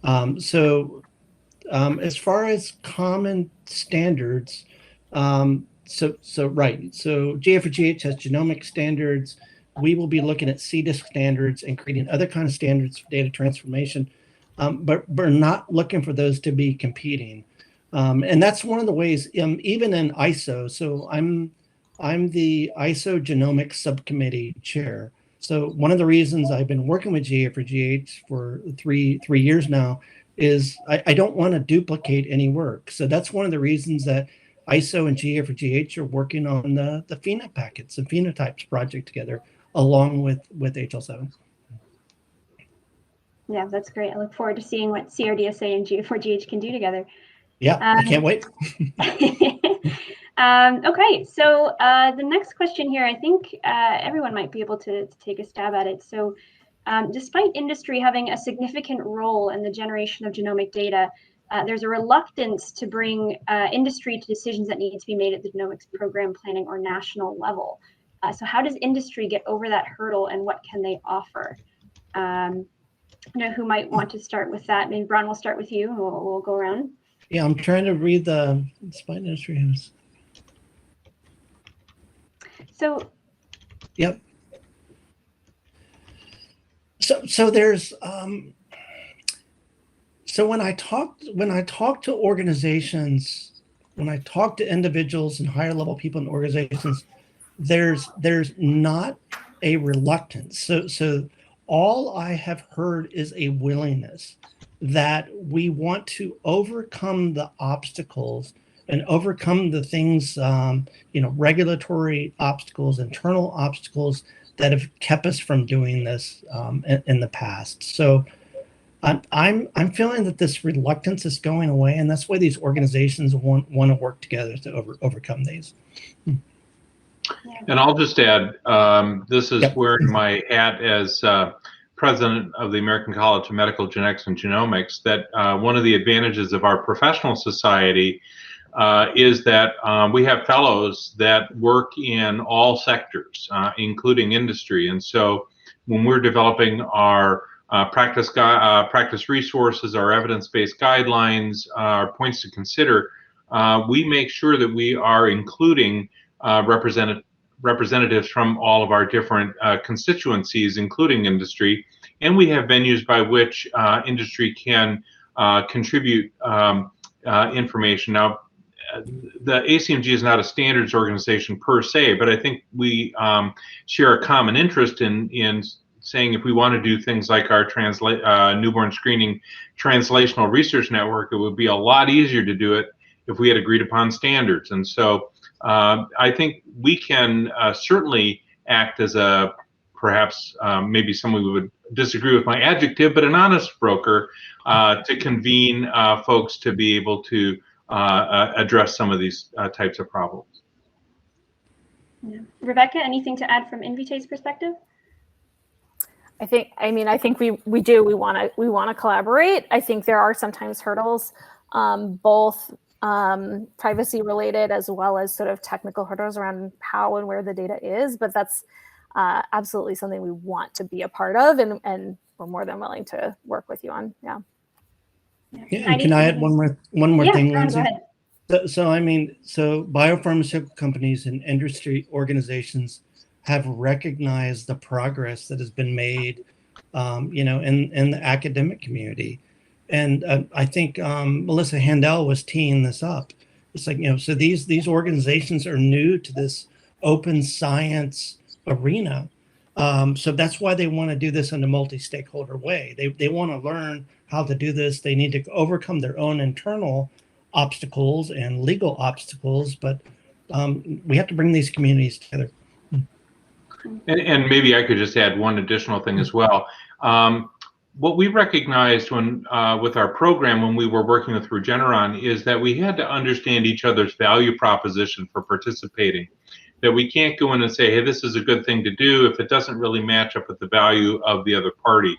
As far as common standards, right. So GA4GH has genomic standards. We will be looking at CDISC standards and creating other kind of standards for data transformation, but we're not looking for those to be competing. And that's one of the ways, even in ISO. So I'm the ISO Genomics Subcommittee Chair. So one of the reasons I've been working with GA4GH for three years now is I don't want to duplicate any work. So that's one of the reasons that ISO and GA4GH are working on the pheno packets and phenotypes project together, along with HL7. Yeah, that's great. I look forward to seeing what CRDSA and GA4GH can do together. Yeah, I can't wait. Okay, so the next question here, I think everyone might be able to take a stab at it. So despite industry having a significant role in the generation of genomic data, there's a reluctance to bring industry to decisions that need to be made at the genomics program planning or national level. So how does industry get over that hurdle, and what can they offer? I don't know who might want to start with that. Maybe Bron, we'll start with you, and we'll go around. Yeah, I'm trying to read the spine industry. So, yep. So there's so when I talk to organizations, when I talk to individuals and higher level people in organizations, there's not a reluctance. So all I have heard is a willingness that we want to overcome the obstacles and overcome the things, regulatory obstacles, internal obstacles that have kept us from doing this in the past. So I'm feeling that this reluctance is going away, and that's why these organizations want to work together to overcome these. And I'll just add, this is Yep. wearing my hat as president of the American College of Medical Genetics and Genomics, that one of the advantages of our professional society is that we have fellows that work in all sectors, including industry. And so when we're developing our practice resources, our evidence-based guidelines, our points to consider, we make sure that we are including representatives from all of our different constituencies, including industry, and we have venues by which industry can contribute information. Now, the ACMG is not a standards organization per se, but I think we share a common interest in saying if we want to do things like our newborn screening translational research network, it would be a lot easier to do it if we had agreed upon standards. And so I think we can certainly act as a, perhaps maybe someone would disagree with my adjective, but an honest broker to convene folks to be able to address some of these types of problems. Yeah. Rebecca, anything to add from Invitae's perspective? I think we do. We want to collaborate. I think there are sometimes hurdles, both privacy related as well as sort of technical hurdles around how and where the data is. But that's absolutely something we want to be a part of, and we're more than willing to work with you on. Yeah. Yeah. And can I add one more thing, Lindsay? Go ahead. So biopharmaceutical companies and industry organizations have recognized the progress that has been made, in the academic community. And I think Melissa Handel was teeing this up. It's like, so these organizations are new to this open science arena. So that's why they want to do this in a multi-stakeholder way. They want to learn how to do this. They need to overcome their own internal obstacles and legal obstacles, but we have to bring these communities together. And maybe I could just add one additional thing as well. What we recognized when with our program when we were working with Regeneron is that we had to understand each other's value proposition for participating. That we can't go in and say, hey, this is a good thing to do if it doesn't really match up with the value of the other party.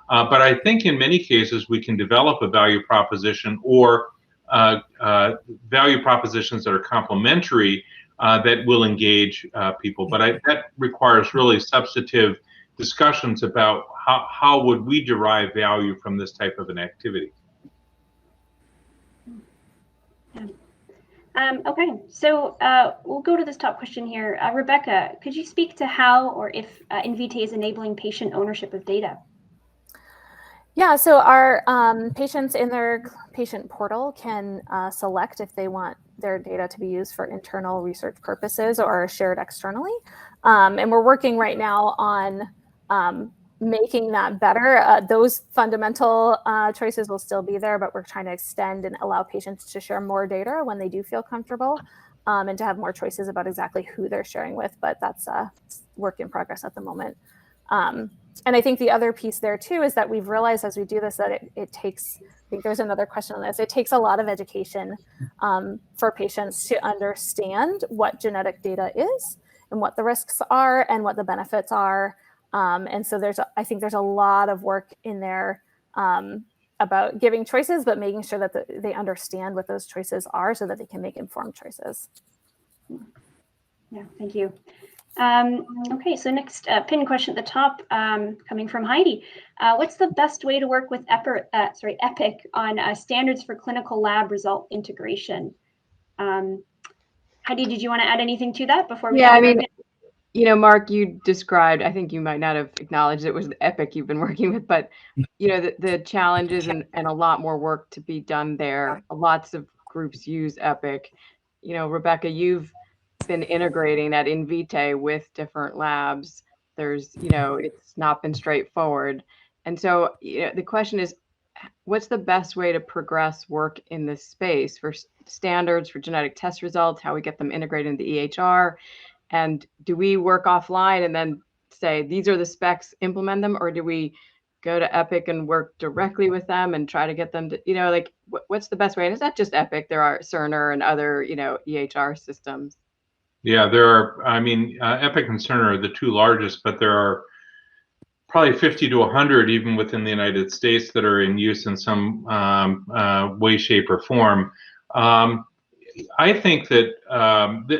But I think in many cases we can develop a value proposition or value propositions that are complementary that will engage people. But that requires really substantive discussions about how would we derive value from this type of an activity. Yeah. Okay, so we'll go to this top question here. Rebecca, could you speak to how or if Invitae is enabling patient ownership of data? Yeah, so our patients in their patient portal can select if they want their data to be used for internal research purposes or shared externally. And we're working right now on making that better. Those fundamental choices will still be there, but we're trying to extend and allow patients to share more data when they do feel comfortable and to have more choices about exactly who they're sharing with. But that's a work in progress at the moment. And I think the other piece there too is that we've realized as we do this that it takes, I think there's another question on this, it takes a lot of education for patients to understand what genetic data is and what the risks are and what the benefits are. And so I think there's a lot of work in there about giving choices, but making sure that they understand what those choices are so that they can make informed choices. Yeah, thank you. Okay, so next pin question at the top, coming from Heidi. What's the best way to work with EPIC on standards for clinical lab result integration? Heidi, did you want to add anything to that before we? Yeah, I mean, you know, Marc, you described, I think you might not have acknowledged it was the EPIC you've been working with, but, you know, the challenges and a lot more work to be done there. Lots of groups use EPIC. You know, Rebecca, you've been integrating that Invitae with different labs. There's, you know, it's not been straightforward. And so, you know, the question is, what's the best way to progress work in this space for standards for genetic test results, how we get them integrated into EHR? And do we work offline and then say, these are the specs, implement them? Or do we go to EPIC and work directly with them and try to get them to, you know, like, what's the best way? And it's not just EPIC, there are Cerner and other, you know, EHR systems. Yeah, there are, I mean, EPIC and Cerner are the two largest, but there are probably 50 to 100 even within the United States that are in use in some way, shape, or form. I think that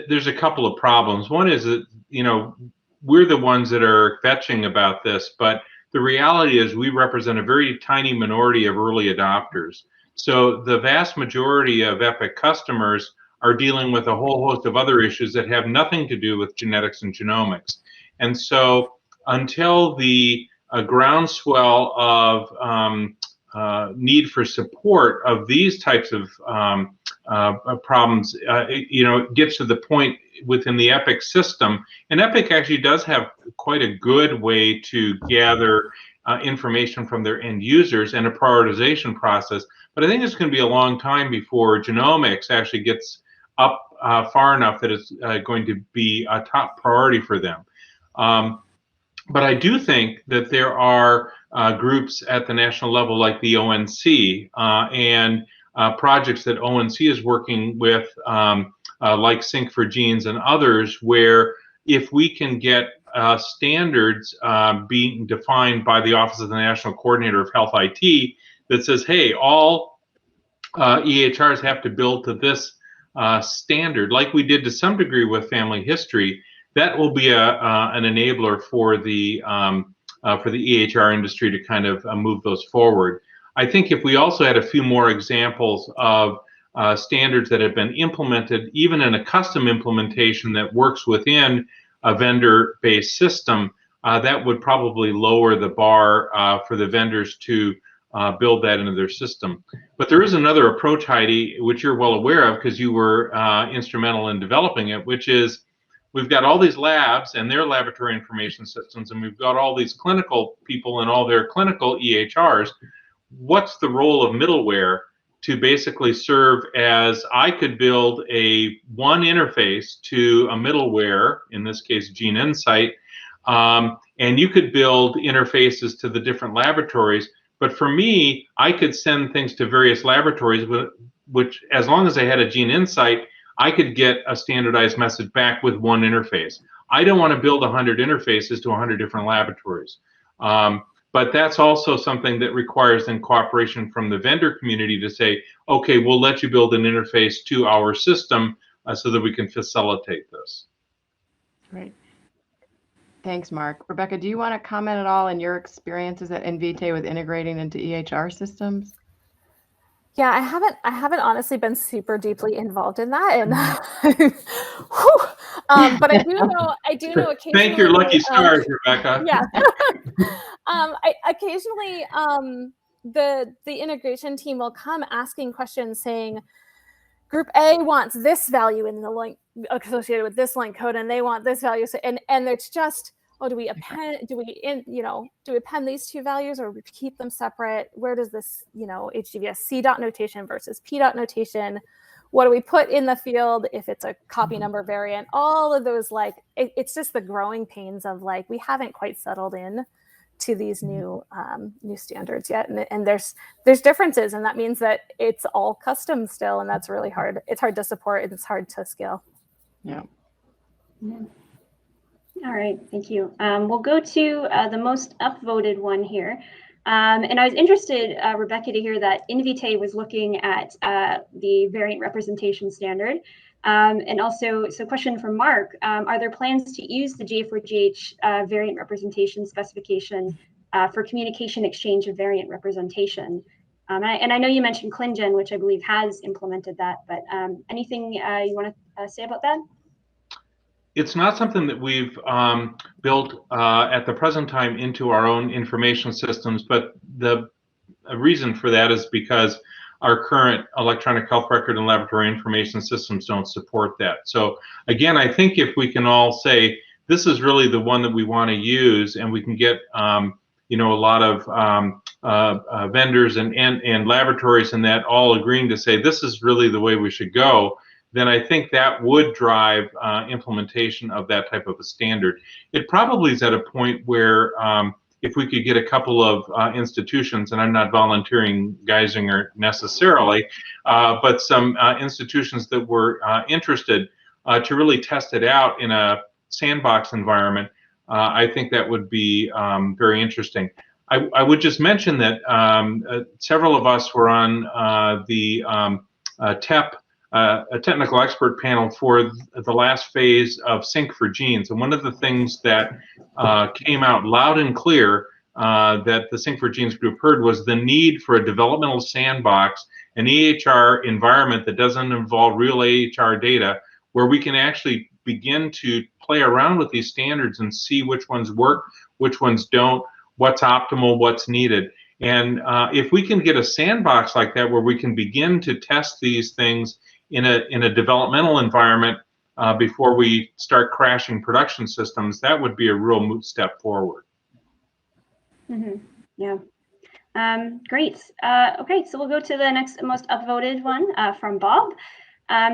there's a couple of problems. One is that, you know, we're the ones that are fetching about this, but the reality is we represent a very tiny minority of early adopters. So the vast majority of EPIC customers are dealing with a whole host of other issues that have nothing to do with genetics and genomics. And so until the groundswell of need for support of these types of problems, you know, gets to the point within the EPIC system, and EPIC actually does have quite a good way to gather information from their end users and a prioritization process. But I think it's going to be a long time before genomics actually gets up far enough that it's going to be a top priority for them. But I do think that there are groups at the national level like the ONC and projects that ONC is working with, like Sync for Genes and others, where if we can get standards being defined by the Office of the National Coordinator of Health IT that says, hey, all EHRs have to build to this standard, like we did to some degree with family history, that will be an enabler for the EHR industry to kind of move those forward. I think if we also had a few more examples of standards that have been implemented, even in a custom implementation that works within a vendor-based system, that would probably lower the bar for the vendors to build that into their system. But there is another approach, Heidi, which you're well aware of because you were instrumental in developing it, which is we've got all these labs and their laboratory information systems, and we've got all these clinical people and all their clinical EHRs. What's the role of middleware to basically serve as I could build one interface to a middleware, in this case GeneInsight, and you could build interfaces to the different laboratories. But for me, I could send things to various laboratories, which as long as I had a GeneInsight, I could get a standardized message back with one interface. I don't want to build 100 interfaces to 100 different laboratories. But that's also something that requires then cooperation from the vendor community to say, okay, we'll let you build an interface to our system so that we can facilitate this. Great. Thanks, Marc. Rebecca, do you want to comment at all on your experiences at Invitae with integrating into EHR systems? Yeah, I haven't honestly been super deeply involved in that, and but I do know occasionally. Thank your lucky stars, Rebecca. Yeah, occasionally the integration team will come asking questions saying, Group A wants this value in the link associated with this link code, and they want this value, and it's just, oh, do we append these two values, or we keep them separate? Where does this, HGVS C dot notation versus P dot notation? What do we put in the field if it's a copy number variant? All of those, it's just the growing pains of we haven't quite settled in to these new standards yet, and there's differences, and that means that it's all custom still, and that's really hard. It's hard to support, and it's hard to scale. Yeah. All right, thank you. We'll go to the most upvoted one here. And I was interested, Rebecca, to hear that Invitae was looking at the variant representation standard. And also, so question from Marc, are there plans to use the GA4GH variant representation specification for communication exchange of variant representation? And I know you mentioned ClinGen, which I believe has implemented that, but anything you want to say about that? It's not something that we've built at the present time into our own information systems, but the reason for that is because our current electronic health record and laboratory information systems don't support that. So again, I think if we can all say, this is really the one that we want to use, and we can get you know, a lot of vendors and laboratories and that all agreeing to say, this is really the way we should go, then I think that would drive implementation of that type of a standard. It probably is at a point where if we could get a couple of institutions, and I'm not volunteering Geisinger necessarily, but some institutions that were interested to really test it out in a sandbox environment, I think that would be very interesting. I would just mention that several of us were on the TEP, a technical expert panel for the last phase of Sync for Genes. And one of the things that came out loud and clear that the Sync for Genes group heard was the need for a developmental sandbox, an EHR environment that doesn't involve real EHR data, where we can actually begin to play around with these standards and see which ones work, which ones don't, what's optimal, what's needed. And if we can get a sandbox like that where we can begin to test these things in a developmental environment before we start crashing production systems, that would be a real step forward. Mm-hmm. Yeah. Great. Okay, so we'll go to the next most upvoted one from Bob.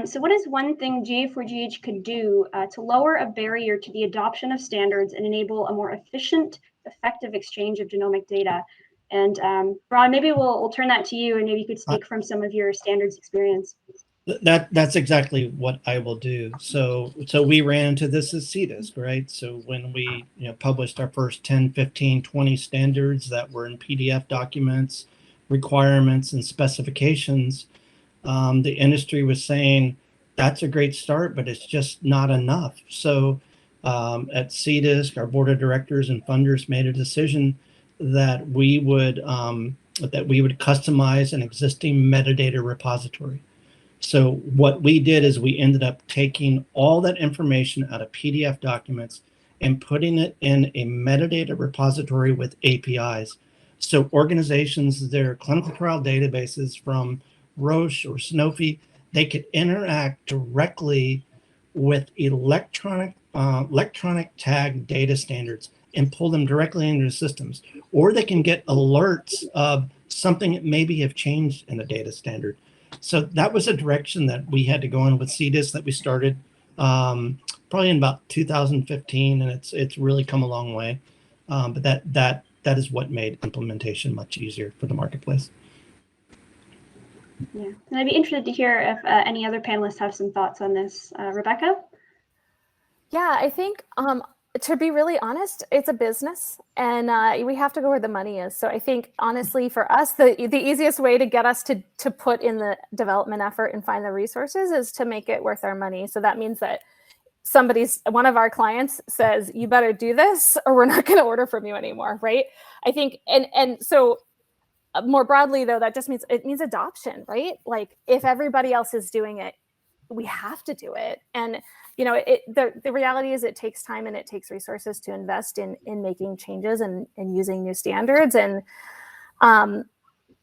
So what is one thing GA4GH could do to lower a barrier to the adoption of standards and enable a more efficient, effective exchange of genomic data? And Bron, maybe we'll turn that to you, and maybe you could speak from some of your standards experience. That's exactly what I will do. So we ran into this as CDISC, right? So when we published our first 10, 15, 20 standards that were in PDF documents, requirements and specifications, the industry was saying, that's a great start, but it's just not enough. So at CDISC, our board of directors and funders made a decision that we would customize an existing metadata repository. So what we did is we ended up taking all that information out of PDF documents and putting it in a metadata repository with APIs. So organizations, their clinical trial databases from Roche or Sanofi, they could interact directly with electronic tag data standards and pull them directly into the systems. Or they can get alerts of something that maybe have changed in a data standard. So that was a direction that we had to go in with CDISC that we started probably in about 2015, and it's really come a long way. But that is what made implementation much easier for the marketplace. Yeah, and I'd be interested to hear if any other panelists have some thoughts on this. Rebecca? Yeah, I think to be really honest, it's a business, and we have to go where the money is. So I think, honestly, for us, the easiest way to get us to put in the development effort and find the resources is to make it worth our money. So that means that one of our clients says, you better do this or we're not going to order from you anymore, right? I think, and so more broadly, though, that just means adoption, right? Like if everybody else is doing it, we have to do it. And the reality is it takes time and it takes resources to invest in making changes and using new standards. And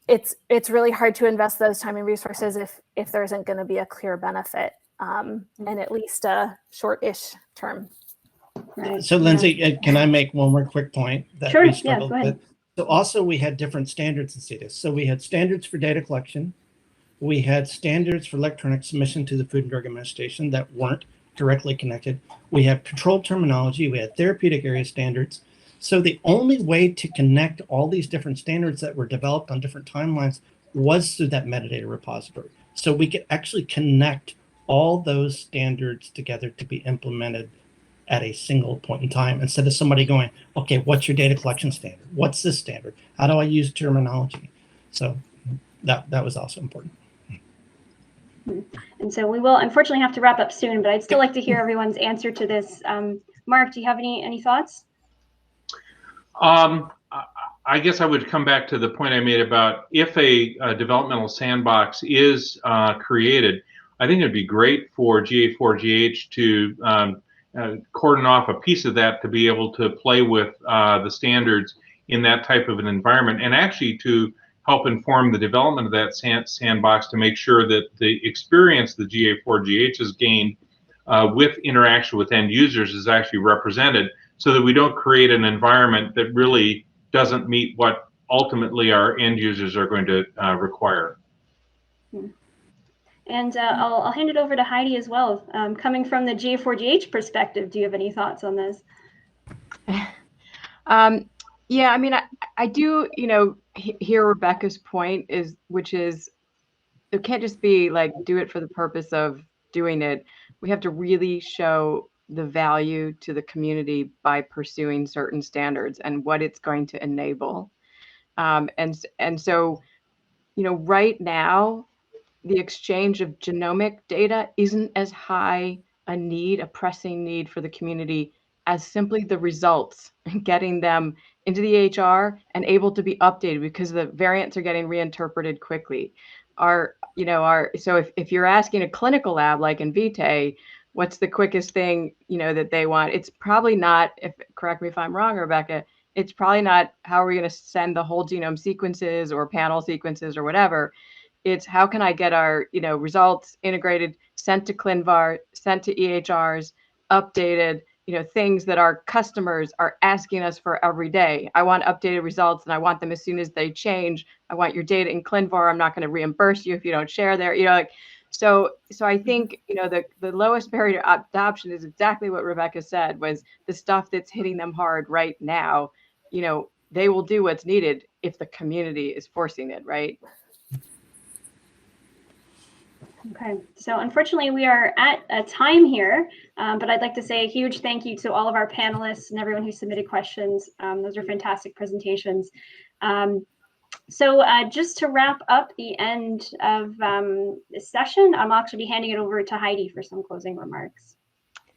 it's really hard to invest those time and resources if there isn't going to be a clear benefit in at least a short-ish term. Right. So Lindsay, can I make one more quick point that sure, we struggled go ahead. with? So also we had different standards in CDISC. So we had standards for data collection. We had standards for electronic submission to the Food and Drug Administration that weren't directly connected. We have controlled terminology. We had therapeutic area standards. So the only way to connect all these different standards that were developed on different timelines was through that metadata repository. So we could actually connect all those standards together to be implemented at a single point in time, instead of somebody going, okay, what's your data collection standard? What's this standard? How do I use terminology? So that was also important. And so we will unfortunately have to wrap up soon, but I'd still like to hear everyone's answer to this. Marc, do you have any thoughts? I guess I would come back to the point I made about if a developmental sandbox is created, I think it'd be great for GA4GH to cordon off a piece of that to be able to play with the standards in that type of an environment, and actually to help inform the development of that sandbox to make sure that the experience the GA4GH has gained with interaction with end users is actually represented, so that we don't create an environment that really doesn't meet what ultimately our end users are going to require. And I'll hand it over to Heidi as well. Coming from the GA4GH perspective, do you have any thoughts on this? Yeah, I mean, I do, hear Rebecca's point, which is it can't just be like do it for the purpose of doing it. We have to really show the value to the community by pursuing certain standards and what it's going to enable. And so, right now, the exchange of genomic data isn't as high a pressing need for the community as simply the results and getting them into the EHR and able to be updated, because the variants are getting reinterpreted quickly. So if you're asking a clinical lab like Invitae, what's the quickest thing, that they want? It's probably not, correct me if I'm wrong, Rebecca, it's probably not how are we going to send the whole genome sequences or panel sequences or whatever. It's how can I get our, results integrated, sent to ClinVar, sent to EHRs, updated, things that our customers are asking us for every day. I want updated results and I want them as soon as they change. I want your data in ClinVar. I'm not going to reimburse you if you don't share there. So I think, the lowest barrier to adoption is exactly what Rebecca said, was the stuff that's hitting them hard right now. They will do what's needed if the community is forcing it, right? Okay, so unfortunately we are at a time here, but I'd like to say a huge thank you to all of our panelists and everyone who submitted questions. Those are fantastic presentations. So just to wrap up the end of this session, I'll actually be handing it over to Heidi for some closing remarks.